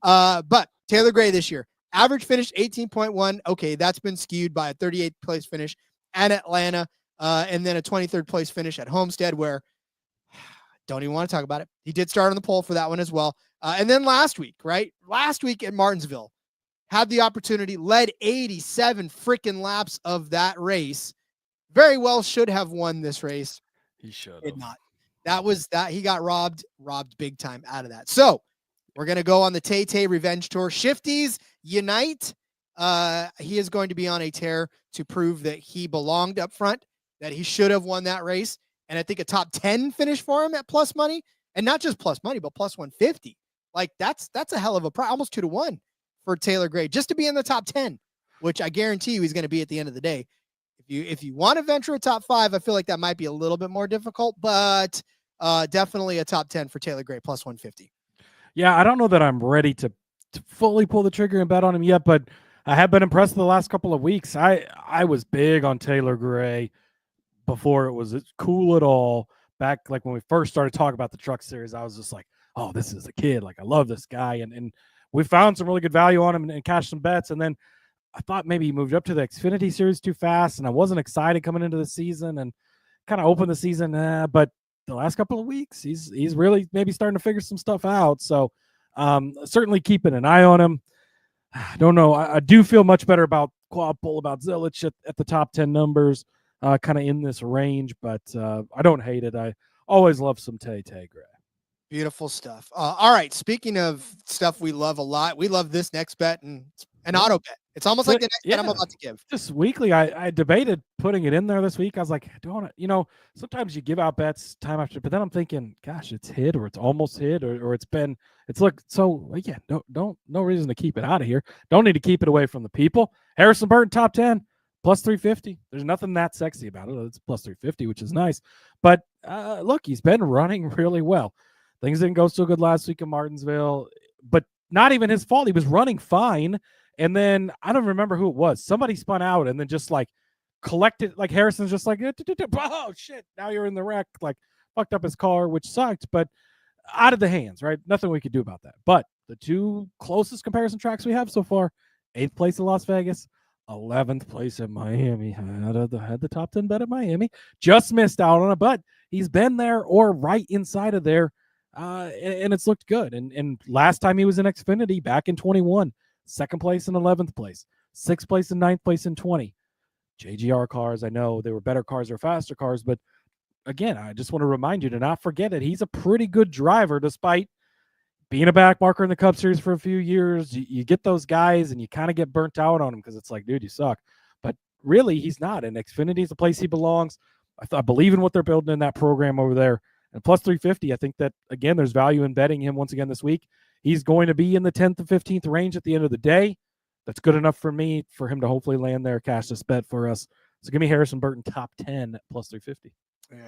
But Taylor Gray this year, average finish 18.1. Okay, that's been skewed by a 38th place finish at Atlanta, and then a 23rd place finish at Homestead, where don't even want to talk about it. He did start on the pole for that one as well. And then last week at Martinsville, had the opportunity, led 87 freaking laps of that race. Very well should have won this race. He should. Did not. That he got robbed big time out of that. So we're going to go on the Tay Revenge Tour. Shifties unite. He is going to be on a tear to prove that he belonged up front, that he should have won that race. And I think a top 10 finish for him at plus money, and not just plus money, but plus 150. Like that's a hell of a price, almost 2-1 for Taylor Gray just to be in the top 10, which I guarantee you he's going to be at the end of the day. If you want to venture a top 5, I feel like that might be a little bit more difficult, but definitely a top 10 for Taylor Gray, plus 150. Yeah, I don't know that I'm ready to fully pull the trigger and bet on him yet, but I have been impressed the last couple of weeks. I was big on Taylor Gray before it was cool at all. Back like when we first started talking about the Truck Series, I was just like, oh, this is a kid. Like, I love this guy. And we found some really good value on him and cashed some bets. And then I thought maybe he moved up to the Xfinity Series too fast, and I wasn't excited coming into the season and kind of opened the season. But the last couple of weeks, he's really maybe starting to figure some stuff out. So certainly keeping an eye on him. I don't know. I do feel much better about Quadpole, about Zilisch at the top 10 numbers, kind of in this range, but I don't hate it. I always love some Tay Gray. Beautiful stuff. All right. Speaking of stuff we love a lot, we love this next bet and an auto bet. It's almost like the next bet I'm about to give. Just weekly, I debated putting it in there this week. I was like, I don't want to, sometimes you give out bets time after, but then I'm thinking, gosh, it's hit or it's almost hit or it's look. So yeah, no reason to keep it out of here. Don't need to keep it away from the people. Harrison Burton, top 10. Plus 350. There's nothing that sexy about it. It's plus 350, which is nice. But look, he's been running really well. Things didn't go so good last week in Martinsville, but not even his fault. He was running fine. And then I don't remember who it was. Somebody spun out and then just like collected, like Harrison's just like, oh shit, now you're in the wreck. Like fucked up his car, which sucked, but out of the hands, right? Nothing we could do about that. But the two closest comparison tracks we have so far, 8th place in Las Vegas, 11th place in Miami. Had the top 10 bet at Miami. Just missed out on it, but he's been there or right inside of there, and it's looked good. And last time he was in Xfinity back in 21, 2nd place and 11th place, 6th place and 9th place in 20. JGR cars, I know they were better cars or faster cars, but again, I just want to remind you to not forget it. He's a pretty good driver despite being a back marker in the Cup Series for a few years. You get those guys and you kind of get burnt out on them because it's like, dude, you suck. But really, he's not. And Xfinity is the place he belongs. I believe in what they're building in that program over there. And plus 350, I think that, again, there's value in betting him once again this week. He's going to be in the 10th to 15th range at the end of the day. That's good enough for me for him to hopefully land there, cash this bet for us. So give me Harrison Burton top 10 at plus 350.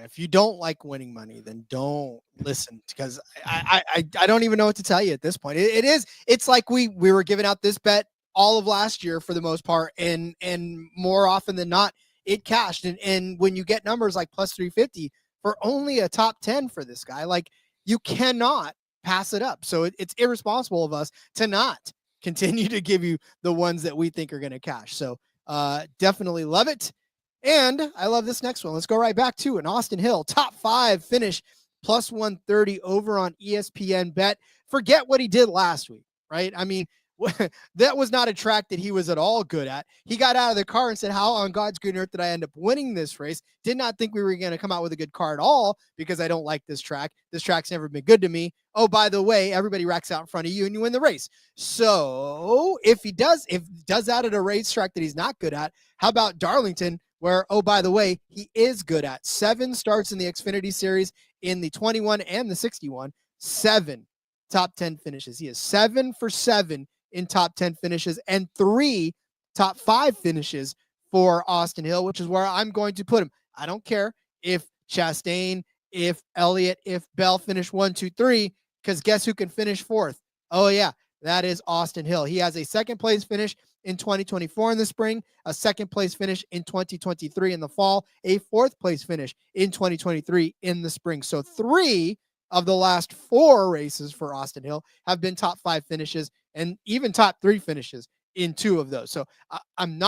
If you don't like winning money, then don't listen, because I don't even know what to tell you at this point. It's like we were giving out this bet all of last year for the most part, and more often than not, it cashed. And when you get numbers like plus 350 for only a top 10 for this guy, like, you cannot pass it up. So it's irresponsible of us to not continue to give you the ones that we think are going to cash. So definitely love it. And I love this next one. Let's go right back to it. Austin Hill, top 5 finish, plus 130 over on ESPN Bet. Forget what he did last week, right? I mean, that was not a track that he was at all good at. He got out of the car and said, how on God's green earth did I end up winning this race? Did not think we were going to come out with a good car at all because I don't like this track. This track's never been good to me. Oh, by the way, everybody racks out in front of you and you win the race. So if he does that at a racetrack that he's not good at, how about Darlington, where, oh, by the way, he is good at? 7 starts in the Xfinity Series in the 21 and the 61, 7 top 10 finishes. He is 7 for 7 in top 10 finishes and 3 top 5 finishes for Austin Hill, which is where I'm going to put him. I don't care if Chastain, if Elliott, if Bell finish 1, 2, 3, because guess who can finish 4th? Oh yeah, that is Austin Hill. He has a 2nd place finish in 2024 in the spring, a second place finish in 2023 in the fall, a fourth place finish in 2023 in the spring. So 3 of the last 4 races for Austin Hill have been top 5 finishes and even top 3 finishes in 2 of those. So I'm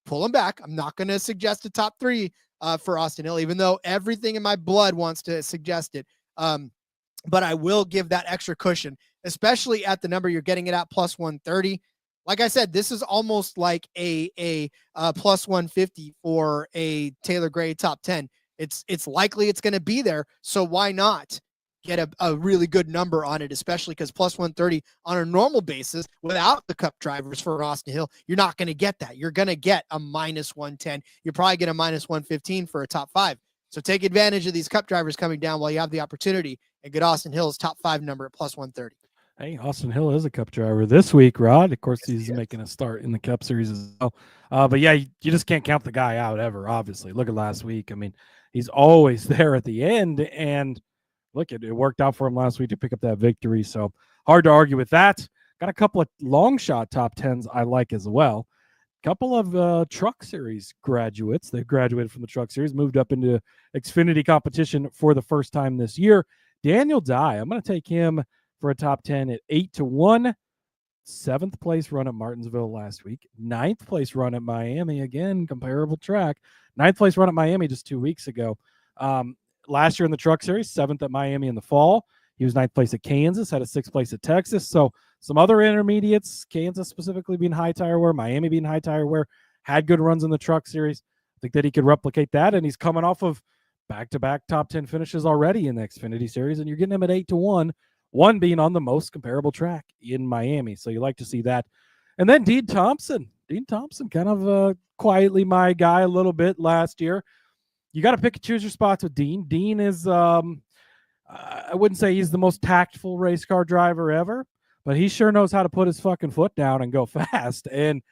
pulling back. I'm not going to suggest a top 3 for Austin Hill, even though everything in my blood wants to suggest it. But I will give that extra cushion, especially at the number you're getting it at plus 130. Like I said, this is almost like a plus 150 for a Taylor Gray top 10. It's likely it's going to be there. So why not get a really good number on it, especially because plus 130 on a normal basis without the cup drivers for Austin Hill, you're not going to get that. You're going to get a minus 110. You're probably get a minus 115 for a top 5. So take advantage of these cup drivers coming down while you have the opportunity and get Austin Hill's top 5 number at plus 130. Hey, Austin Hill is a cup driver this week, Rod. Of course, he's making a start in the Cup Series as well. But yeah, you just can't count the guy out ever, obviously. Look at last week. I mean, he's always there at the end, and look, it worked out for him last week to pick up that victory. So hard to argue with that. Got a couple of long shot top 10s I like as well. Couple of Truck Series graduates. They graduated from the Truck Series, moved up into Xfinity competition for the first time this year. Daniel Dye, I'm going to take him for a top 10 at 8-1. 7th place run at Martinsville last week. 9th place run at Miami. Again, comparable track. 9th place run at Miami just 2 weeks ago. Last year in the Truck Series, 7th at Miami in the fall. He was 9th place at Kansas, had a 6th place at Texas. So some other intermediates, Kansas specifically being high tire wear, Miami being high tire wear, had good runs in the Truck Series. I think that he could replicate that, and he's coming off of back-to-back top 10 finishes already in the Xfinity Series, and you're getting him at 8-1, one being on the most comparable track in Miami. So you like to see that. And then Dean Thompson. Dean Thompson, kind of quietly my guy a little bit last year. You got to pick and choose your spots with Dean. Dean is, I wouldn't say he's the most tactful race car driver ever, but he sure knows how to put his fucking foot down and go fast. And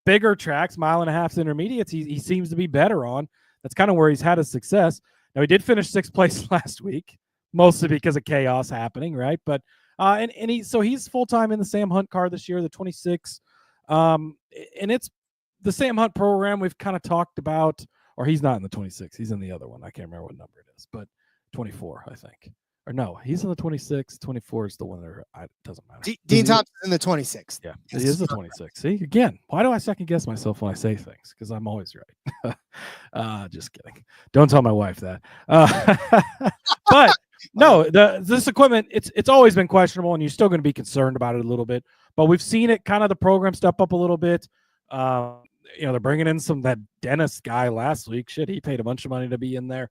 bigger tracks, 1.5 intermediates, he seems to be better on. That's kind of where he's had his success. Now, he did finish 6th place last week, mostly because of chaos happening, right? But he's full-time in the Sam Hunt car this year, the 26. And it's the Sam Hunt program we've kind of talked about, or he's not in the 26. He's in the other one. I can't remember what number it is, but 24, I think. Or no, he's in the 26. 24 is the one that it doesn't matter. Dean Thompson's in the 26. Yeah, he is the 26. See, again, why do I second guess myself when I say things? Because I'm always right. Just kidding. Don't tell my wife that. But no, this equipment, it's always been questionable, and you're still going to be concerned about it a little bit. But we've seen it kind of the program step up a little bit. They're bringing in that Dennis guy last week. Shit, he paid a bunch of money to be in there.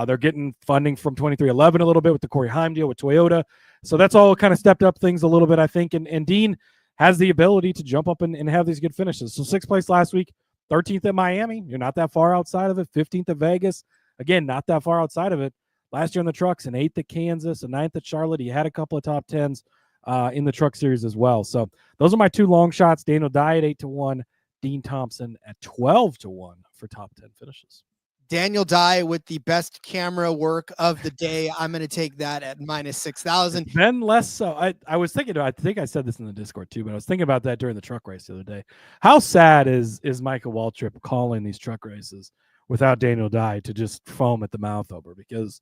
They're getting funding from 2311 a little bit with the Corey Heim deal with Toyota. So that's all kind of stepped up things a little bit, I think. And Dean has the ability to jump up and have these good finishes. So 6th place last week, 13th at Miami. You're not that far outside of it. 15th at Vegas. Again, not that far outside of it. Last year in the trucks, an 8th at Kansas, a 9th at Charlotte. He had a couple of top 10s in the Truck Series as well. So those are my 2 long shots. Daniel Dye at 8-1. Dean Thompson at 12-1 for top 10 finishes. Daniel Dye with the best camera work of the day. I'm going to take that at minus 6,000. Then less so. I was thinking, I think I said this in the Discord too, but I was thinking about that during the truck race the other day. How sad is Michael Waltrip calling these truck races without Daniel Dye to just foam at the mouth over? Because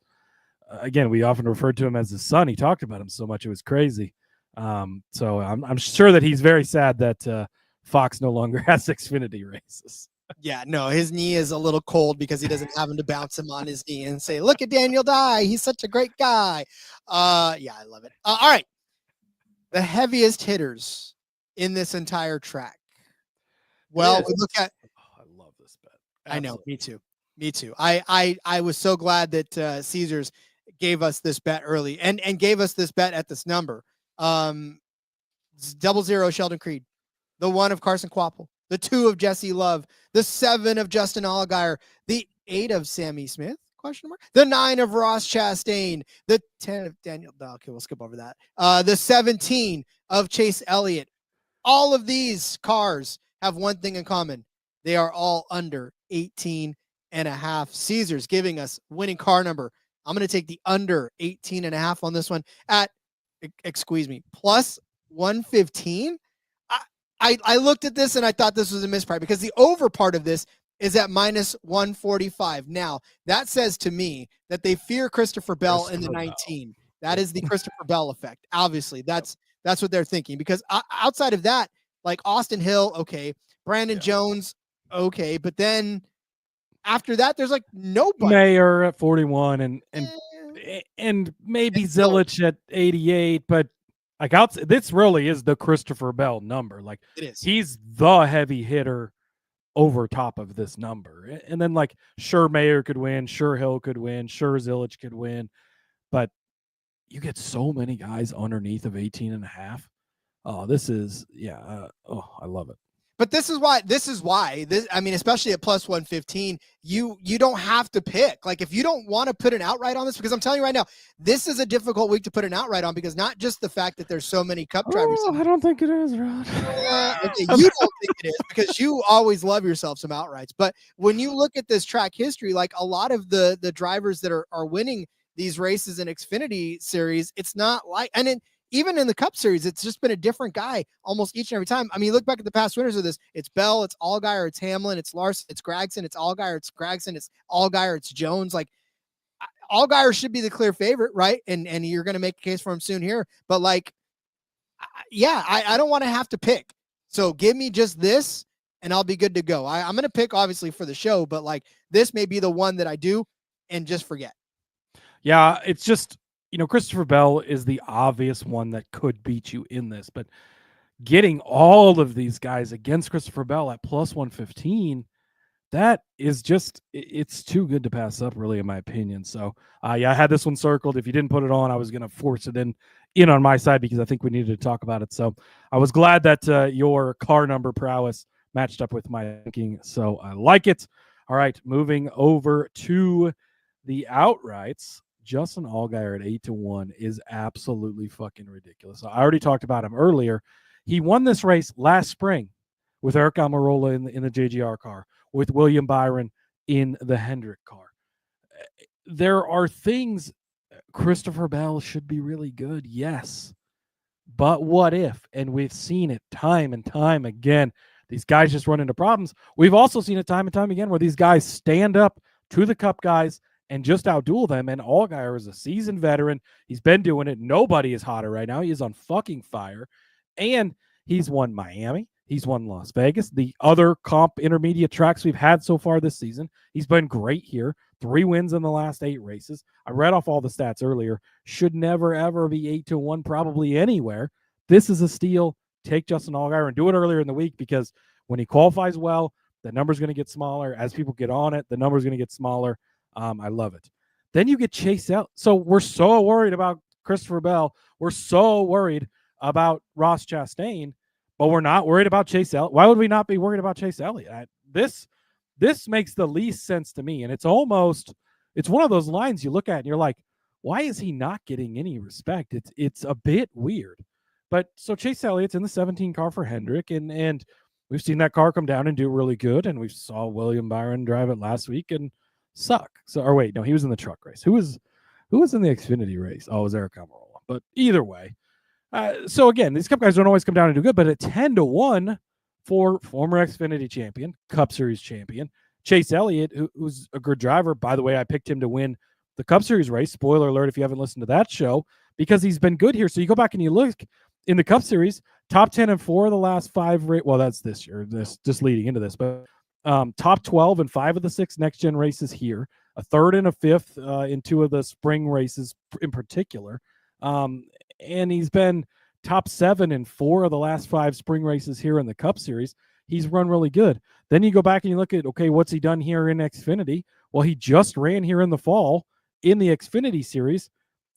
again, we often referred to him as his son. He talked about him so much. It was crazy. So I'm sure that he's very sad that, Fox no longer has Xfinity races. Yeah, no, his knee is a little cold because he doesn't have him to bounce him on his knee and say, look at Daniel Dye. He's such a great guy. Yeah, I love it. All right. The heaviest hitters in this entire track. Well, we look at. Oh, I love this bet. Absolutely. I know. Me too. I was so glad that Caesars gave us this bet early and gave us this bet at this number. 00 Sheldon Creed. The 1 of Carson Quapple, the 2 of Jesse Love, the 7 of Justin Allgaier, the 8 of Sammy Smith, the 9 of Ross Chastain, the 10 of Daniel. Okay, we'll skip over that. The 17 of Chase Elliott. All of these cars have one thing in common. They are all under 18.5. Caesars giving us winning car number. I'm going to take the under 18.5 on this one at, plus 115. I looked at this and I thought this was a misprice because the over part of this is at minus 145. Now, that says to me that they fear Christopher Bell in the 19. That is the Christopher Bell effect. Obviously, that's what they're thinking, because outside of that, like Austin Hill, okay, Brandon Jones, okay, but then after that, there's like nobody. Mayer at 41 and maybe Zilisch at 88, but like this really is the Christopher Bell number. Like it is. He's the heavy hitter over top of this number. And then like sure Mayer could win, sure Hill could win, sure Zilisch could win, but you get so many guys underneath of 18.5. Oh, this is I love it. But this is why I mean, especially at plus 115, you don't have to pick. Like if you don't want to put an outright on this, because I'm telling you right now, this is a difficult week to put an outright on, because not just the fact that there's so many Cup drivers. I don't think it is, Rod. Okay, you don't think it is because you always love yourself some outrights. But when you look at this track history, like a lot of the drivers that are winning these races in Xfinity Series, it's not like, and even in the Cup Series, it's just been a different guy almost each and every time. I mean, you look back at the past winners of this, it's Bell, it's Allgaier, it's Hamlin, it's Larson, it's Gragson, it's Allgaier, it's Gragson, it's Allgaier, it's Jones. Like, Allgaier should be the clear favorite, right? And you're going to make a case for him soon here. But like, I don't want to have to pick. So give me just this and I'll be good to go. I'm going to pick obviously for the show, but like this may be the one that I do and just forget. Yeah, it's just, Christopher Bell is the obvious one that could beat you in this, but getting all of these guys against Christopher Bell at plus 115, that is just, it's too good to pass up, really, in my opinion. So, I had this one circled. If you didn't put it on, I was going to force it in on my side because I think we needed to talk about it. So, I was glad that your car number prowess matched up with my thinking. So, I like it. All right, moving over to the outrights. Justin Allgaier at 8-1 is absolutely fucking ridiculous. I already talked about him earlier. He won this race last spring with Eric Almirola in the JGR car, with William Byron in the Hendrick car. There are things Christopher Bell should be really good, yes. But what if? And we've seen it time and time again. These guys just run into problems. We've also seen it time and time again where these guys stand up to the Cup guys and just outduel them. And Allgaier is a seasoned veteran. He's been doing it. Nobody is hotter right now. He is on fucking fire. And he's won Miami. He's won Las Vegas. The other comp intermediate tracks we've had so far this season. He's been great here. 3 wins in the last 8 races. I read off all the stats earlier. Should never, ever be 8-1 probably anywhere. This is a steal. Take Justin Allgaier and do it earlier in the week, because when he qualifies well, the number's going to get smaller. As people get on it, the number's going to get smaller. I love it. Then you get Chase Elliott. So we're so worried about Christopher Bell. We're so worried about Ross Chastain, but we're not worried about Chase Elliott. Why would we not be worried about Chase Elliott? This makes the least sense to me. And it's one of those lines you look at and you're like, why is he not getting any respect? It's a bit weird. But so Chase Elliott's in the 17 car for Hendrick, and we've seen that car come down and do really good. And we saw William Byron drive it last week and suck. So, or wait, no, he was in the truck race. Who was in the Xfinity race? Oh, it was Eric Almirola. But either way, so again, these Cup guys don't always come down and do good. But at 10-1 for former Xfinity champion, Cup Series champion Chase Elliott, who's a good driver. By the way, I picked him to win the Cup Series race. Spoiler alert if you haven't listened to that show, because he's been good here. So you go back and you look in the Cup Series, top 10 and 4 of the last 5 well, that's this year, this just leading into this, but top 12 in 5 of the 6 next gen races here, a 3rd and a 5th in 2 of the spring races in particular. And he's been top 7 in 4 of the last 5 spring races here in the Cup Series. He's run really good. Then you go back and you look at, okay, what's he done here in Xfinity? Well, he just ran here in the fall in the Xfinity Series,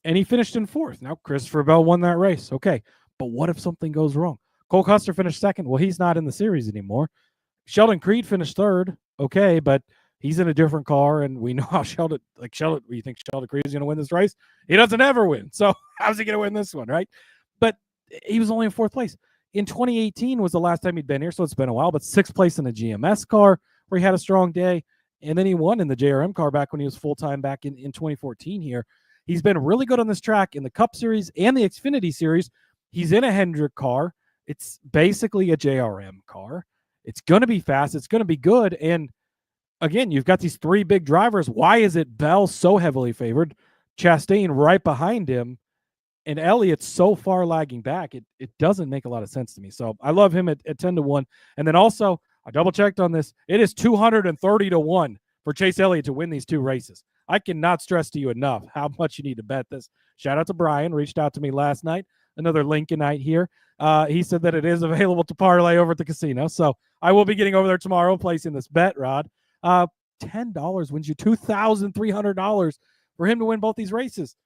and he finished in 4th. Now, Christopher Bell won that race. Okay, but what if something goes wrong? Cole Custer finished 2nd. Well, he's not in the series anymore. Sheldon Creed finished 3rd. Okay, but he's in a different car, and we know how you think Sheldon Creed is going to win this race? He doesn't ever win. So how's he going to win this one, right? But he was only in 4th place. In 2018 was the last time he'd been here, so it's been a while, but 6th place in a GMS car where he had a strong day, and then he won in the JRM car back when he was full-time back in 2014 here. He's been really good on this track in the Cup Series and the Xfinity Series. He's in a Hendrick car. It's basically a JRM car. It's going to be fast. It's going to be good. And again, you've got these 3 big drivers. Why is it Bell so heavily favored, Chastain right behind him, and Elliott's so far lagging back? It doesn't make a lot of sense to me. So I love him at 10-1. And then also, I double checked on this. It is 230-1 for Chase Elliott to win these 2 races. I cannot stress to you enough how much you need to bet this. Shout out to Brian, reached out to me last night. Another Lincolnite here. He said that it is available to parlay over at the casino. So I will be getting over there tomorrow, placing this bet, Rod. $10 wins you $2,300 for him to win both these races.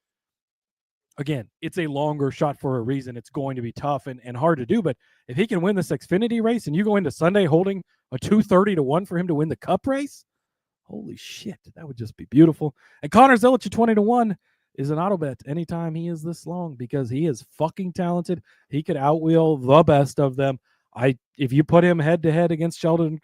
Again, it's a longer shot for a reason. It's going to be tough and hard to do. But if he can win this Xfinity race and you go into Sunday holding a 230-1 for him to win the Cup race, holy shit, that would just be beautiful. And Connor Zilisch at 20-1 is an auto bet anytime he is this long because he is fucking talented. He could outwheel the best of them. If you put him head to head against Sheldon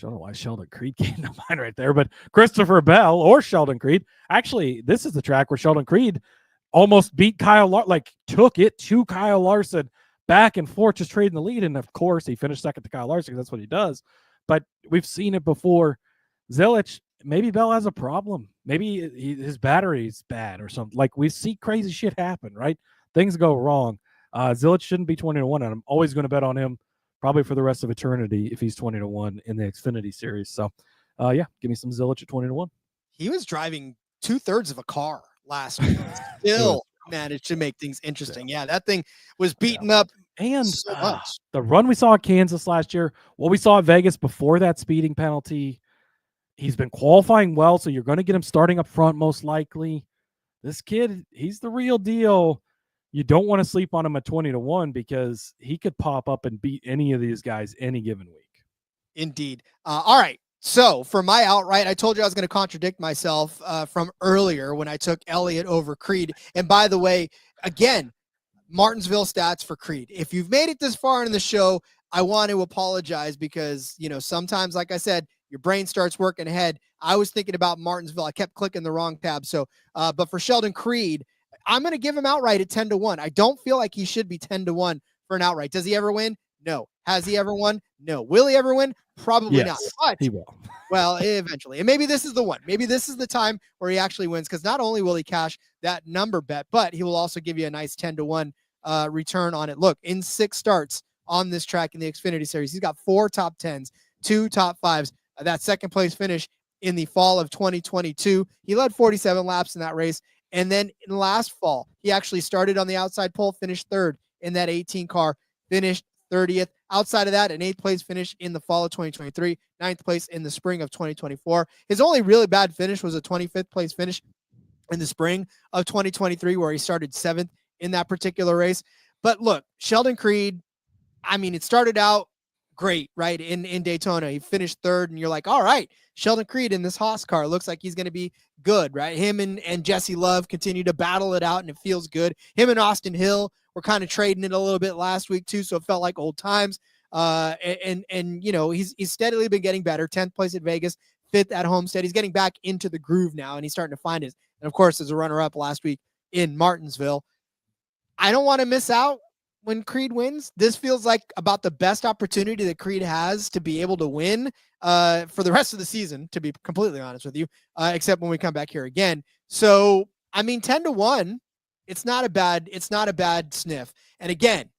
why Sheldon Creed came to mind right there, but Christopher Bell or Sheldon Creed. Actually, this is the track where Sheldon Creed almost beat took it to Kyle Larson back and forth, just trading the lead. And of course, he finished second to Kyle Larson because that's what he does. But we've seen it before. Zilisch, maybe Bell has a problem. Maybe his battery's bad or something. Like, we see crazy shit happen, right? Things go wrong. Zilisch shouldn't be 20-1, and I'm always going to bet on him probably for the rest of eternity if he's 20-1 in the Xfinity Series. So, give me some Zilisch at 20-1. He was driving 2/3 of a car last week. Still managed to make things interesting. Yeah, that thing was beaten up. And so much. The run we saw at Kansas last year, what we saw at Vegas before that speeding penalty, he's been qualifying well, so you're going to get him starting up front most likely. This kid, he's the real deal. You don't want to sleep on him at 20-1 because he could pop up and beat any of these guys any given week. Indeed. All right. So for my outright, I told you I was going to contradict myself from earlier when I took Elliott over Creed. And by the way, again, Martinsville stats for Creed. If you've made it this far in the show, I want to apologize because, sometimes, like I said, your brain starts working ahead. I was thinking about Martinsville. I kept clicking the wrong tab. So, but for Sheldon Creed, I'm going to give him outright at 10-1. I don't feel like he should be 10-1 for an outright. Does he ever win? No. Has he ever won? No. Will he ever win? Probably not. But he will. Well, eventually. And maybe this is the one. Maybe this is the time where he actually wins, because not only will he cash that number bet, but he will also give you a nice 10-1 return on it. Look, in 6 starts on this track in the Xfinity Series, he's got 4 top 10s, 2 top 5s. That second place finish in the fall of 2022. He led 47 laps in that race. And then in last fall, he actually started on the outside pole, finished 3rd in that 18 car, finished 30th. Outside of that, an 8th place finish in the fall of 2023, 9th place in the spring of 2024. His only really bad finish was a 25th place finish in the spring of 2023, where he started 7th in that particular race. But look, Sheldon Creed, it started out great, right? In Daytona, he finished 3rd, and you're like, all right, Sheldon Creed in this Haas car looks like he's going to be good, right? Him and Jesse Love continue to battle it out, and it feels good. Him and Austin Hill were kind of trading it a little bit last week too, so it felt like old times. He's steadily been getting better. 10th place at Vegas, 5th at Homestead. He's getting back into the groove now, and he's starting to find it. And of course, as a runner-up last week in Martinsville, I don't want to miss out when Creed wins. This feels like about the best opportunity that Creed has to be able to win for the rest of the season, to be completely honest with you, except when we come back here again. So, 10-1, it's not a bad sniff. And again,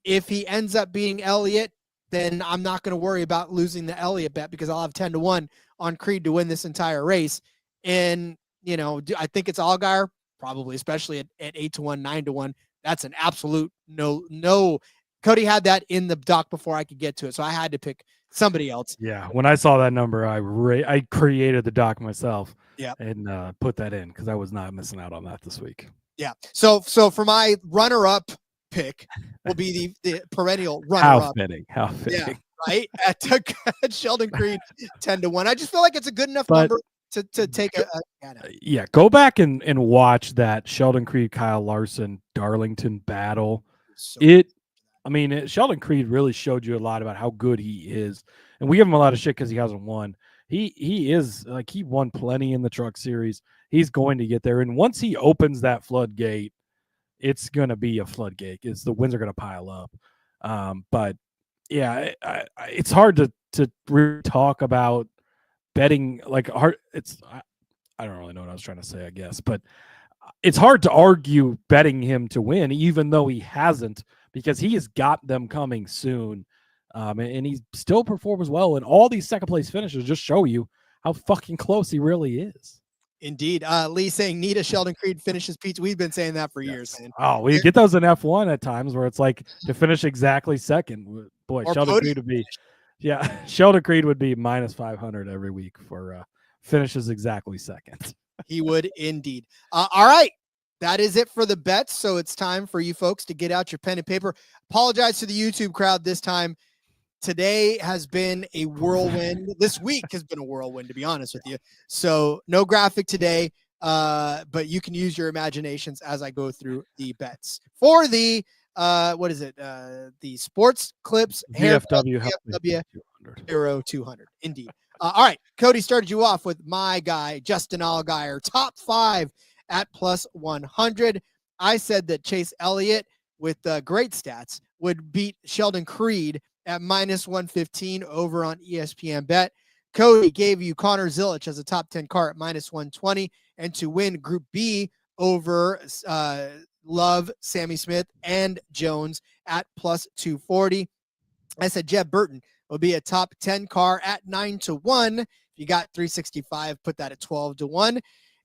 if he ends up beating Elliott, then I'm not going to worry about losing the Elliott bet, because I'll have 10-1 on Creed to win this entire race. And, I think it's Allgaier, probably, especially at 8-1, 9-1. That's an absolute no. Cody had that in the doc before I could get to it, so I had to pick somebody else. Yeah, when I saw that number, I created the doc myself. Yeah, and put that in because I was not missing out on that this week. Yeah. So for my runner-up pick will be the perennial runner-up. How fitting. Yeah, right? At Sheldon Creed, 10-1. I just feel like it's a good enough number to take go back and watch that Sheldon Creed, Kyle Larson, Darlington battle. Sheldon Creed really showed you a lot about how good he is. And we give him a lot of shit because he hasn't won. He is like, he won plenty in the Truck Series. He's going to get there. And once he opens that floodgate, it's going to be a floodgate. The wins are going to pile up. But yeah, it's hard to really talk about betting like hard. I don't really know what I was trying to say, I guess, but it's hard to argue betting him to win, even though he hasn't, because he has got them coming soon. And he still performs well. And all these second place finishes just show you how fucking close he really is. Indeed. Lee saying, need a Sheldon Creed finishes pizza. We've been saying that for years, man. Oh, we get those in F1 at times where it's like to finish exactly second. Boy, Or Sheldon Creed would be, Sheldon Creed would be minus 500 every week for finishes exactly second. He would indeed. All right. That is it for the bets. So it's time for you folks to get out your pen and paper. Apologize to the YouTube crowd this time. Today has been a whirlwind. This week has been a whirlwind, to be honest with you. So no graphic today, but you can use your imaginations as I go through the bets. For the, the Sports Clips VFW Hero 200. Indeed. All right. Cody started you off with my guy, Justin Allgaier, top 5 at plus 100. I said that Chase Elliott with great stats would beat Sheldon Creed at minus 115 over on ESPN Bet. Cody gave you Connor Zilisch as a top 10 car at minus 120, and to win Group B over Love, Sammy Smith, and Jones at plus 240. I said Jeb Burton will be a top 10 car at 9-1. If you got 365, put that at 12-1.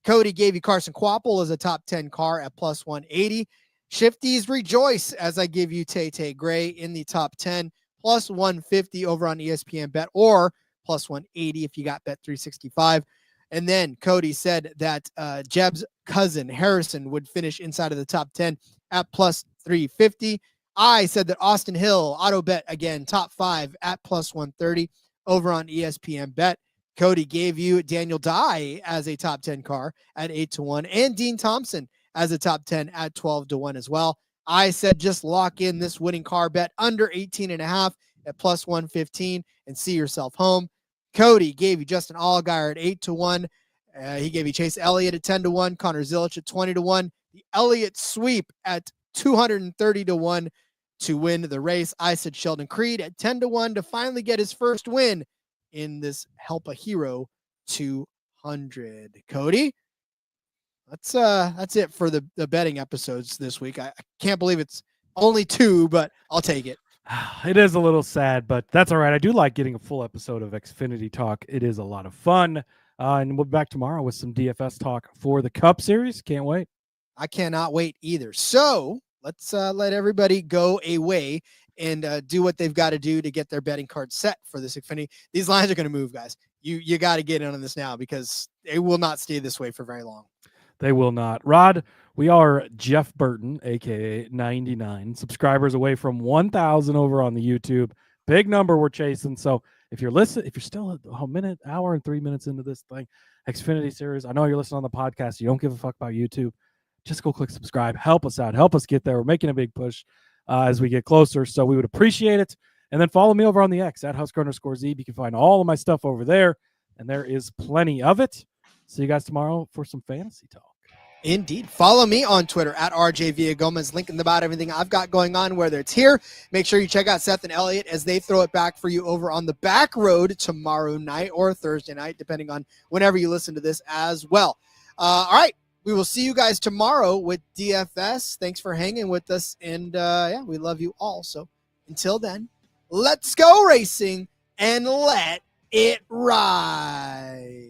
Cody gave you Carson Kvapil as a top 10 car at plus 180. Shifties rejoice as I give you Tay Gray in the top 10, plus 150 over on ESPN Bet, or plus 180 if you got Bet 365. And then Cody said that Jeb's cousin Harrison would finish inside of the top 10 at plus 350. I said that Austin Hill, auto bet again, top 5 at plus 130 over on ESPN Bet. Cody gave you Daniel Dye as a top 10 car at 8-1, and Dean Thompson as a top 10 at 12-1 as well. I said just lock in this winning car bet under 18.5 at plus 115 and see yourself home. Cody gave you Justin Allgaier at 8-1. He gave you Chase Elliott at 10-1, Connor Zilisch at 20-1, the Elliott sweep at 230-1 to win the race. I said Sheldon Creed at 10-1 to finally get his first win in this Help a Hero 200. Cody, that's it for the betting episodes this week. I can't believe it's only 2, but I'll take it. It is a little sad, but that's all right. I do like getting a full episode of Xfinity Talk. It is a lot of fun. And we'll be back tomorrow with some DFS talk for the Cup Series. Can't wait. I cannot wait either. So let's let everybody go away and do what they've got to do to get their betting card set for this Xfinity. These lines are going to move, guys. You got to get in on this now because it will not stay this way for very long. They will not. Rod, we are Jeff Burton, a.k.a. 99 subscribers away from 1,000 over on the YouTube. Big number we're chasing. So if you're still a minute, hour, and 3 minutes into this thing, Xfinity Series, I know you're listening on the podcast. You don't give a fuck about YouTube. Just go click subscribe. Help us out. Help us get there. We're making a big push as we get closer. So we would appreciate it. And then follow me over on the X at Husker_Zeeb. You can find all of my stuff over there. And there is plenty of it. See you guys tomorrow for some fantasy talk. Indeed. Follow me on Twitter at RJ Villagomez. Link in the about everything I've got going on, whether it's here. Make sure you check out Seth and Elliot as they throw it back for you over on the back road tomorrow night or Thursday night, depending on whenever you listen to this as well. All right. We will see you guys tomorrow with DFS. Thanks for hanging with us. And we love you all. So until then, let's go racing and let it ride.